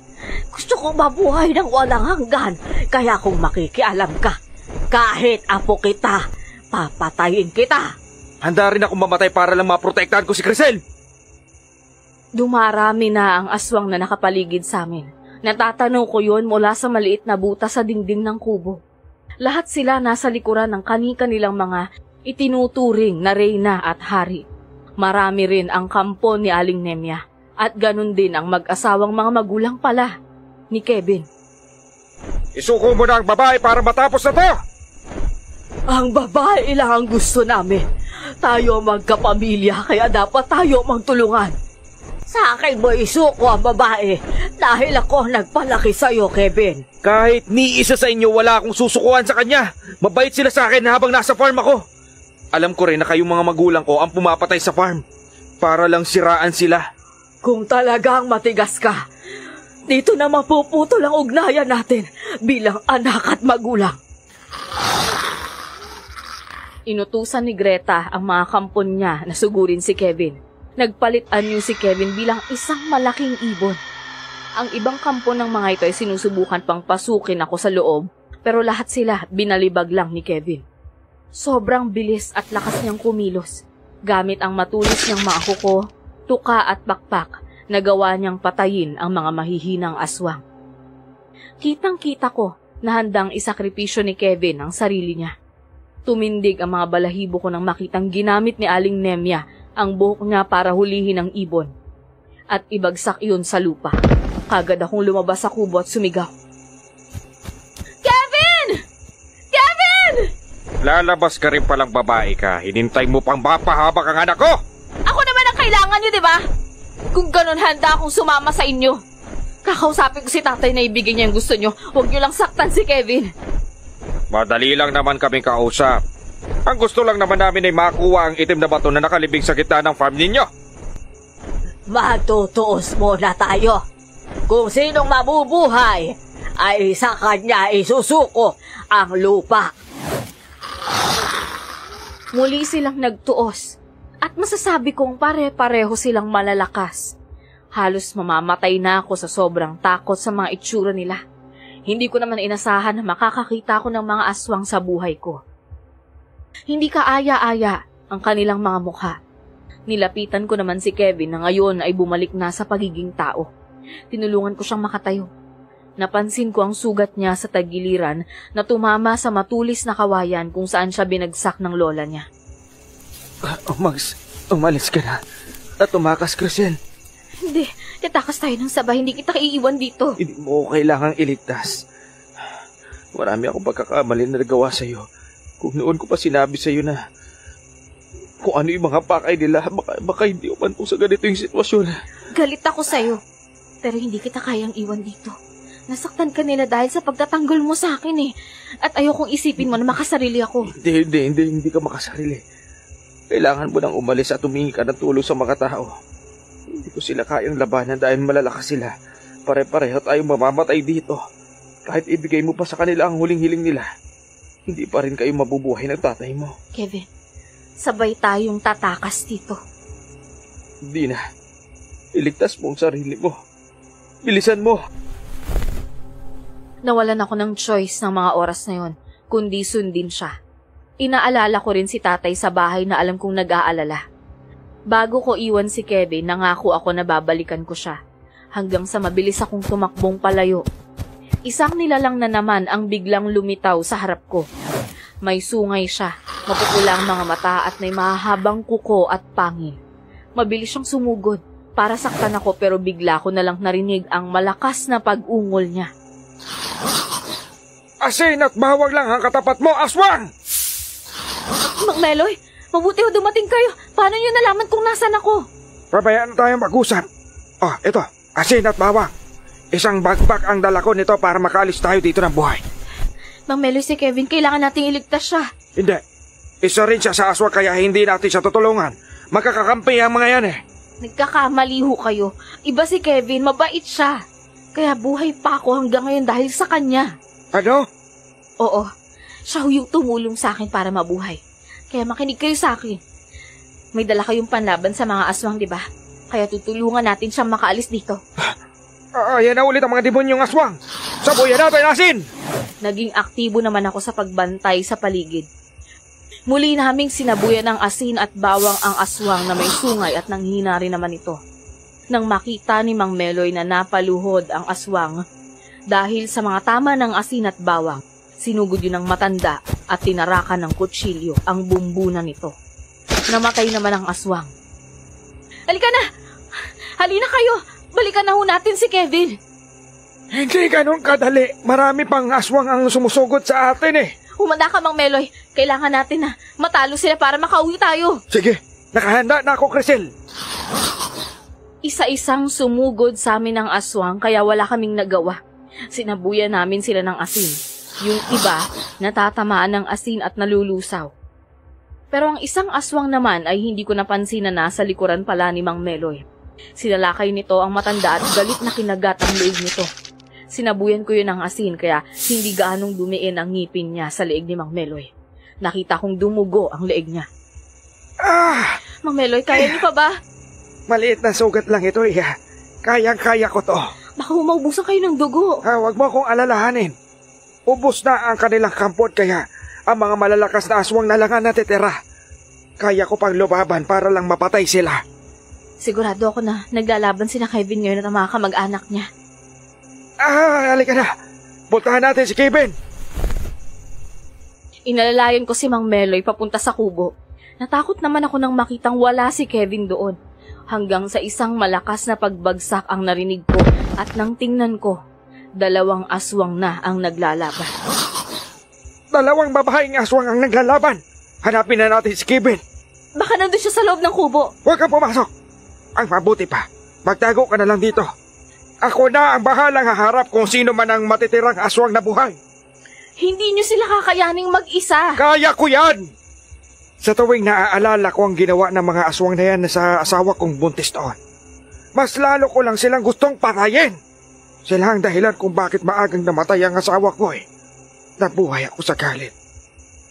Gusto kong mabuhay ng walang hanggan, kaya kung makikialam ka, kahit apo kita, papatayin kita. Handa rin akong mamatay para lang maprotektahan ko si Crisel! Dumarami na ang aswang na nakapaligid sa amin. Natatanong ko yon mula sa maliit na butas sa dingding ng kubo. Lahat sila nasa likuran ng kani-kanilang mga itinuturing na reyna at hari. Marami rin ang kampo ni Aling Nemya at ganun din ang mag-asawang mga magulang pala ni Kevin. Isuko mo na ang babae para matapos na to! Ang babae lang ang gusto namin. Tayo magkapamilya, kaya dapat tayo magtulungan. Sa akin mo isuko ang babae dahil ako nagpalaki sa'yo, Kevin. Kahit ni isa sa inyo wala akong susukuan sa kanya. Mabait sila sa akin habang nasa farm ako. Alam ko rin na kayong mga magulang ko ang pumapatay sa farm para lang siraan sila. Kung talagang matigas ka, dito na mapuputol ang ugnayan natin bilang anak at magulang. Inutusan ni Greta ang mga kampon niya na sugurin si Kevin. Nagpalit anyo si Kevin bilang isang malaking ibon. Ang ibang kampo ng mga ito ay sinusubukan pang pasukin ako sa loob, pero lahat sila binalibag lang ni Kevin. Sobrang bilis at lakas niyang kumilos. Gamit ang matulis niyang mga kuko, tuka at pakpak, nagawa niyang patayin ang mga mahihinang aswang. Kitang-kita ko na handang isakripisyo ni Kevin ang sarili niya. Tumindig ang mga balahibo ko nang makitang ginamit ni Aling Nemya ang buhok niya para hulihin ang ibon. At ibagsak iyon sa lupa. Kagad akong lumabas sa kubo at sumigaw. Kevin! Kevin! Lalabas ka rin palang babae ka. Hinintay mo pang mapahabak ang anak ko! Ako naman ang kailangan niyo, di ba? Kung ganun, handa akong sumama sa inyo. Kakausapin ko si tatay na ibigay niya ang gusto niyo. Huwag niyo lang saktan si Kevin. Madali lang naman kaming kausap. Ang gusto lang naman namin ay makuha ang itim na bato na nakalibing sa gitna ng farm ninyo. Matutuos muna tayo. Kung sinong mabubuhay, ay sa kanya isusuko ang lupa. Muli silang nagtuos. At masasabi kong pare-pareho silang malalakas. Halos mamamatay na ako sa sobrang takot sa mga itsura nila. Hindi ko naman inasahan na makakakita ko ng mga aswang sa buhay ko. Hindi kaaya-aya ang kanilang mga mukha. Nilapitan ko naman si Kevin na ngayon ay bumalik na sa pagiging tao. Tinulungan ko siyang makatayo. Napansin ko ang sugat niya sa tagiliran na tumama sa matulis na kawayan kung saan siya binagsak ng lola niya. Umalis ka na at tumakas, Crisel. Hindi, tatakas tayo ng sabay. Hindi kita iiwan dito. Hindi mo kailangang iligtas. Marami akong pagkakamali na nagawa sa'yo. Kung noon ko pa sinabi sa'yo na kung ano yung mga pakay nila, baka hindi umantong sa ganito yung sitwasyon. Galit ako sa'yo, pero hindi kita kayang iwan dito. Nasaktan ka nila dahil sa pagtatanggol mo sa akin eh. At ayokong isipin mo na makasarili ako. Hindi ka makasarili. Kailangan mo nang umalis at humingi ka ng tulong sa mga tao. Hindi ko sila kayang labanan dahil malalakas sila. Pare-pareho tayong mamamatay dito. Kahit ibigay mo pa sa kanila ang huling hiling nila, hindi pa rin kayo mabubuhay ng tatay mo. Kevin, sabay tayong tatakas dito. Hindi na. Iligtas mo ang sarili mo. Bilisan mo. Nawalan ako ng choice ng mga oras na yon, kundi sundin siya. Inaalala ko rin si tatay sa bahay na alam kong nag-aalala. Bago ko iwan si Kevin, nangako ako na babalikan ko siya. Hanggang sa mabilis akong tumakbong palayo. Isang nilalang na naman ang biglang lumitaw sa harap ko. May sungay siya, mapupula ang mga mata at may mahahabang kuko at pangil. Mabilis siyang sumugod. Para saktan ako pero bigla ko na lang narinig ang malakas na pag-ungol niya. Asin at bawang lang ang katapat mo, aswang! Mang Meloy, mabuti ho dumating kayo. Paano niyo nalaman kung nasan ako? Pabayaan na tayo mag-usap. Oh, ito, asin at bawang. Isang bagbak ang dala ko nito para makaalis tayo dito ng buhay. Mang Meloy, si Kevin, kailangan nating iligtas siya. Hindi. Isa rin siya sa aswang kaya hindi natin siya tutulungan. Magkakakampi ang mga yan eh. Nagkakamali ho kayo. Iba si Kevin, mabait siya. Kaya buhay pa ako hanggang ngayon dahil sa kanya. Ano? Oo, siya ho yung tumulong sa akin para mabuhay. Kaya makinig kayo sa akin. May dala kayong panlaban sa mga aswang, di ba? Kaya tutulungan natin siyang makaalis dito. Yan na ulit ang mga demonyong aswang. Sabuyan natin, asin! Naging aktibo naman ako sa pagbantay sa paligid. Muli naming sinabuyan ng asin at bawang ang aswang na may sungay at nanghina rin naman ito. Nang makita ni Mang Meloy na napaluhod ang aswang, dahil sa mga tama ng asin at bawang, sinugod yun ng matanda at tinarakan ng kutsilyo ang bumbunan nito. Namatay naman ang aswang. Halika na! Halina kayo! Balikan na ho natin si Kevin! Hindi ganun kadali. Marami pang aswang ang sumusugod sa atin eh. Humanda ka, Mang Meloy. Kailangan natin na matalo sila para makauwi tayo. Sige, nakahanda na ako, Crisel. Isa-isang sumugod sa amin ng aswang kaya wala kaming nagawa. Sinabuyan namin sila ng asin. Yung iba, natatamaan ng asin at nalulusaw. Pero ang isang aswang naman ay hindi ko napansin na nasa likuran pala ni Mang Meloy. Sinalakay nito ang matanda at galit na kinagat ang leeg nito. Sinabuyan ko yun ng asin kaya hindi gaanong dumiin ang ngipin niya sa leeg ni Mang Meloy. Nakita kong dumugo ang leeg niya. Mang Meloy, kaya niyo pa ba? Maliit na sugat lang ito eh. Kayang-kaya ko to. Baka umaubusan kayo ng dugo. Huwag mo akong alalahanin. Ubus na ang kanilang kampot kaya ang mga malalakas na aswang na lang ang natitira. Kaya ko pang lubaban para lang mapatay sila. Sigurado ako na naglalaban sina Kevin ngayon at ang mga kamag-anak niya. Halika na. Puntahan natin si Kevin. Inalalayan ko si Mang Meloy papunta sa kubo. Natakot naman ako nang makitang wala si Kevin doon. Hanggang sa isang malakas na pagbagsak ang narinig ko at nang tingnan ko, 2 aswang na ang naglalaban. 2 babaeng aswang ang naglalaban. Hanapin na natin si Kevin. Baka nandun siya sa loob ng kubo. Huwag kang pumasok. Ang mabuti pa, magtago ka na lang dito. Ako na ang bahalang haharap kung sino man ang matitirang aswang na buhay. Hindi niyo sila kakayaning mag-isa. Kaya ko yan! Sa tuwing naaalala ko ang ginawa ng mga aswang na yan sa asawa kong buntis noon, mas lalo ko lang silang gustong patayin. Sila ang dahilan kung bakit maagang namatay ang asawa ko eh. Nabuhay ako sa galit.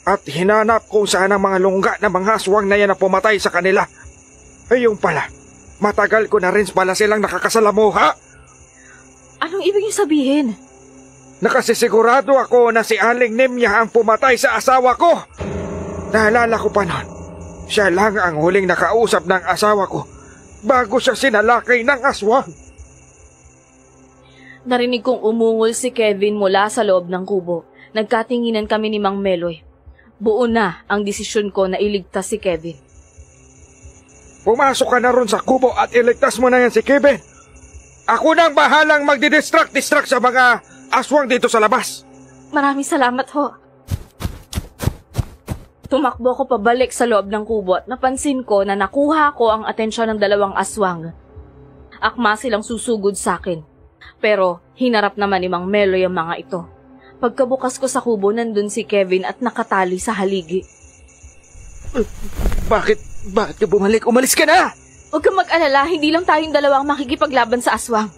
At hinanap kung saan ang mga lungga ng mga aswang na yan na pumatay sa kanila. Ayun pala, matagal ko na rin pala silang nakakasalamuha. Anong ibig niyo sabihin? Nakasisigurado ako na si Aling Nemya ang pumatay sa asawa ko. Naalala ko pa noon, siya lang ang huling nakausap ng asawa ko bago siya sinalakay ng aswang. Narinig kong umungol si Kevin mula sa loob ng kubo. Nagkatinginan kami ni Mang Meloy. Buo na ang desisyon ko na iligtas si Kevin. Pumasok ka na ron sa kubo at iligtas mo na yan si Kevin. Ako nang bahalang magdidistract sa mga aswang dito sa labas. Maraming salamat ho. Tumakbo ko pabalik sa loob ng kubo at napansin ko na nakuha ko ang atensyon ng 2 aswang. Akma silang susugod sa akin. Pero hinarap naman ni Mang Meloy ang mga ito. Pagkabukas ko sa kubo, nandun si Kevin at nakatali sa haligi. Bakit ka bumalik? Umalis ka na! Huwag kang mag-alala, hindi lang tayong 2 ang makikipaglaban sa aswang.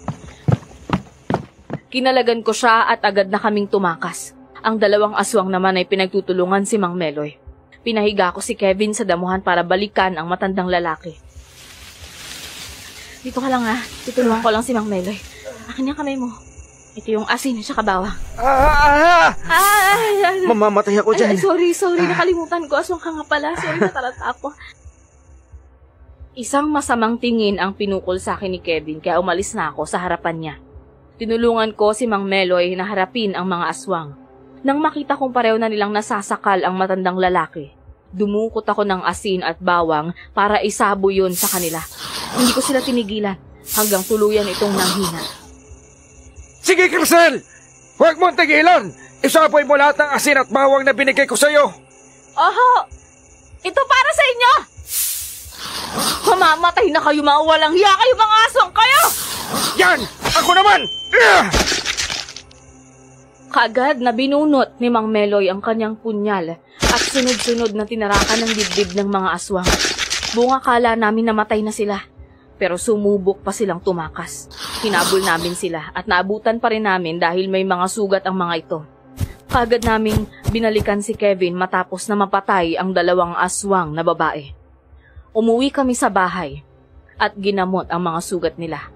Kinalagan ko siya at agad na kaming tumakas. Ang 2 aswang naman ay pinagtutulungan si Mang Meloy. Pinahiga ko si Kevin sa damuhan para balikan ang matandang lalaki. Dito ka lang ha. Tutulungan ko lang si Mang Meloy. Akin yung kamay mo. Ito yung asin siya kabawa. Mamamatay ako dyan. Sorry. Nakalimutan ko. Aswang ka nga pala. Sorry, natalata ako. Isang masamang tingin ang pinukol sa akin ni Kevin kaya umalis na ako sa harapan niya. Tinulungan ko si Mang Meloy na harapin ang mga aswang. Nang makita kong pareho na nilang nasasakal ang matandang lalaki, dumukot ako ng asin at bawang para isabo yun sa kanila. Hindi ko sila tinigilan hanggang tuluyan itong nanghina. Sige, Crisel! Huwag mong tigilan! Isaboy mo lahat ng asin at bawang na binigay ko sa'yo! Oho! Ito para sa inyo! Mamamatay na kayo, mga walang hiya kayo, mga aswang kayo! Yan! Ako naman! Kaagad na binunot ni Mang Meloy ang kanyang punyal at sunod-sunod na tinarakan ng dibdib ng mga aswang. Buong akala namin namatay na sila, pero sumubok pa silang tumakas. Hinabol namin sila at naabutan pa rin namin dahil may mga sugat ang mga ito. Kaagad naming binalikan si Kevin matapos na mapatay ang dalawang aswang na babae. Umuwi kami sa bahay at ginamot ang mga sugat nila.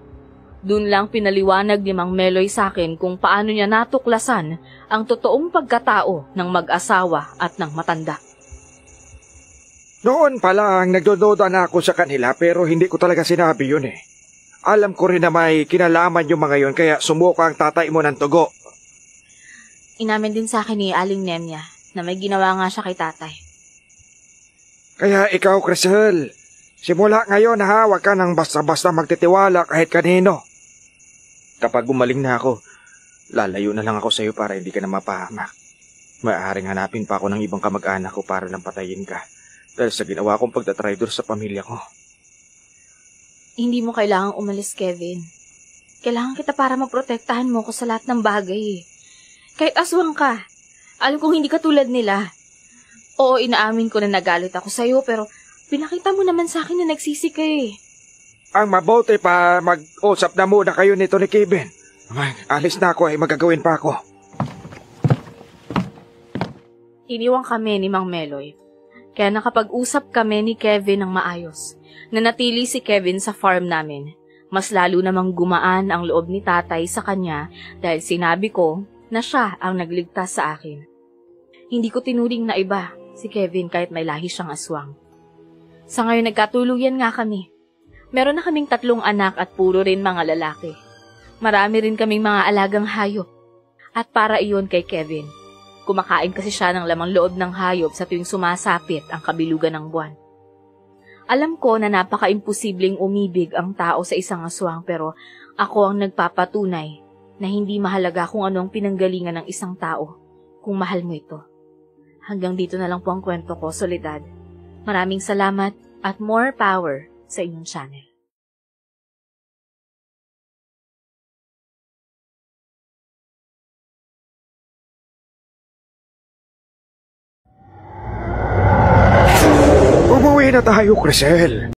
Doon lang pinaliwanag ni Mang Meloy sa akin kung paano niya natuklasan ang totoong pagkatao ng mag-asawa at ng matanda. Noon pa lang nagdododa na ako sa kanila pero hindi ko talaga sinabi yun eh. Alam ko rin na may kinalaman yung mga yun kaya sumuka ang tatay mo ng tugo. Inamin din sa akin ni Aling Nemya na may ginawa nga siya kay tatay. Kaya ikaw, Crisel, simula ngayon ha, huwag ka nang basta-basta magtitiwala kahit kanino. Kapag gumaling na ako, lalayo na lang ako sa'yo para hindi ka na mapahamak. Maaaring hanapin pa ako ng ibang kamag-anak ko para lang patayin ka dahil sa ginawa kong pagtatraidor sa pamilya ko. Hindi mo kailangang umalis, Kevin. Kailangan kita para maprotektahan mo ko sa lahat ng bagay. Kahit aswang ka, alam kong hindi ka tulad nila. Oo, inaamin ko na nagalit ako sa'yo pero pinakita mo naman sa akin na nagsisi ka eh. Ang mabuti pa mag-usap na muna kayo nito ni Kevin. Alis na ako ay magagawin pa ako. Iniwang kami ni Mang Meloy. Kaya nakapag-usap kami ni Kevin ng maayos. Nanatili si Kevin sa farm namin. Mas lalo namang gumaan ang loob ni tatay sa kanya dahil sinabi ko na siya ang nagligtas sa akin. Hindi ko tinuring na iba si Kevin kahit may lahi siyang aswang. Sa ngayon nagkatuluyan nga kami. Meron na kaming 3 anak at puro rin mga lalaki. Marami rin kaming mga alagang hayop. At para iyon kay Kevin. Kumakain kasi siya ng lamang loob ng hayop sa tuwing sumasapit ang kabilugan ng buwan. Alam ko na napaka-imposibleng umibig ang tao sa isang aswang pero ako ang nagpapatunay na hindi mahalaga kung ano ang pinanggalingan ng isang tao kung mahal mo ito. Hanggang dito na lang po ang kwento ko, Soledad. Maraming salamat at more power sa inyong channel. Umuwi na tayo, Crisel.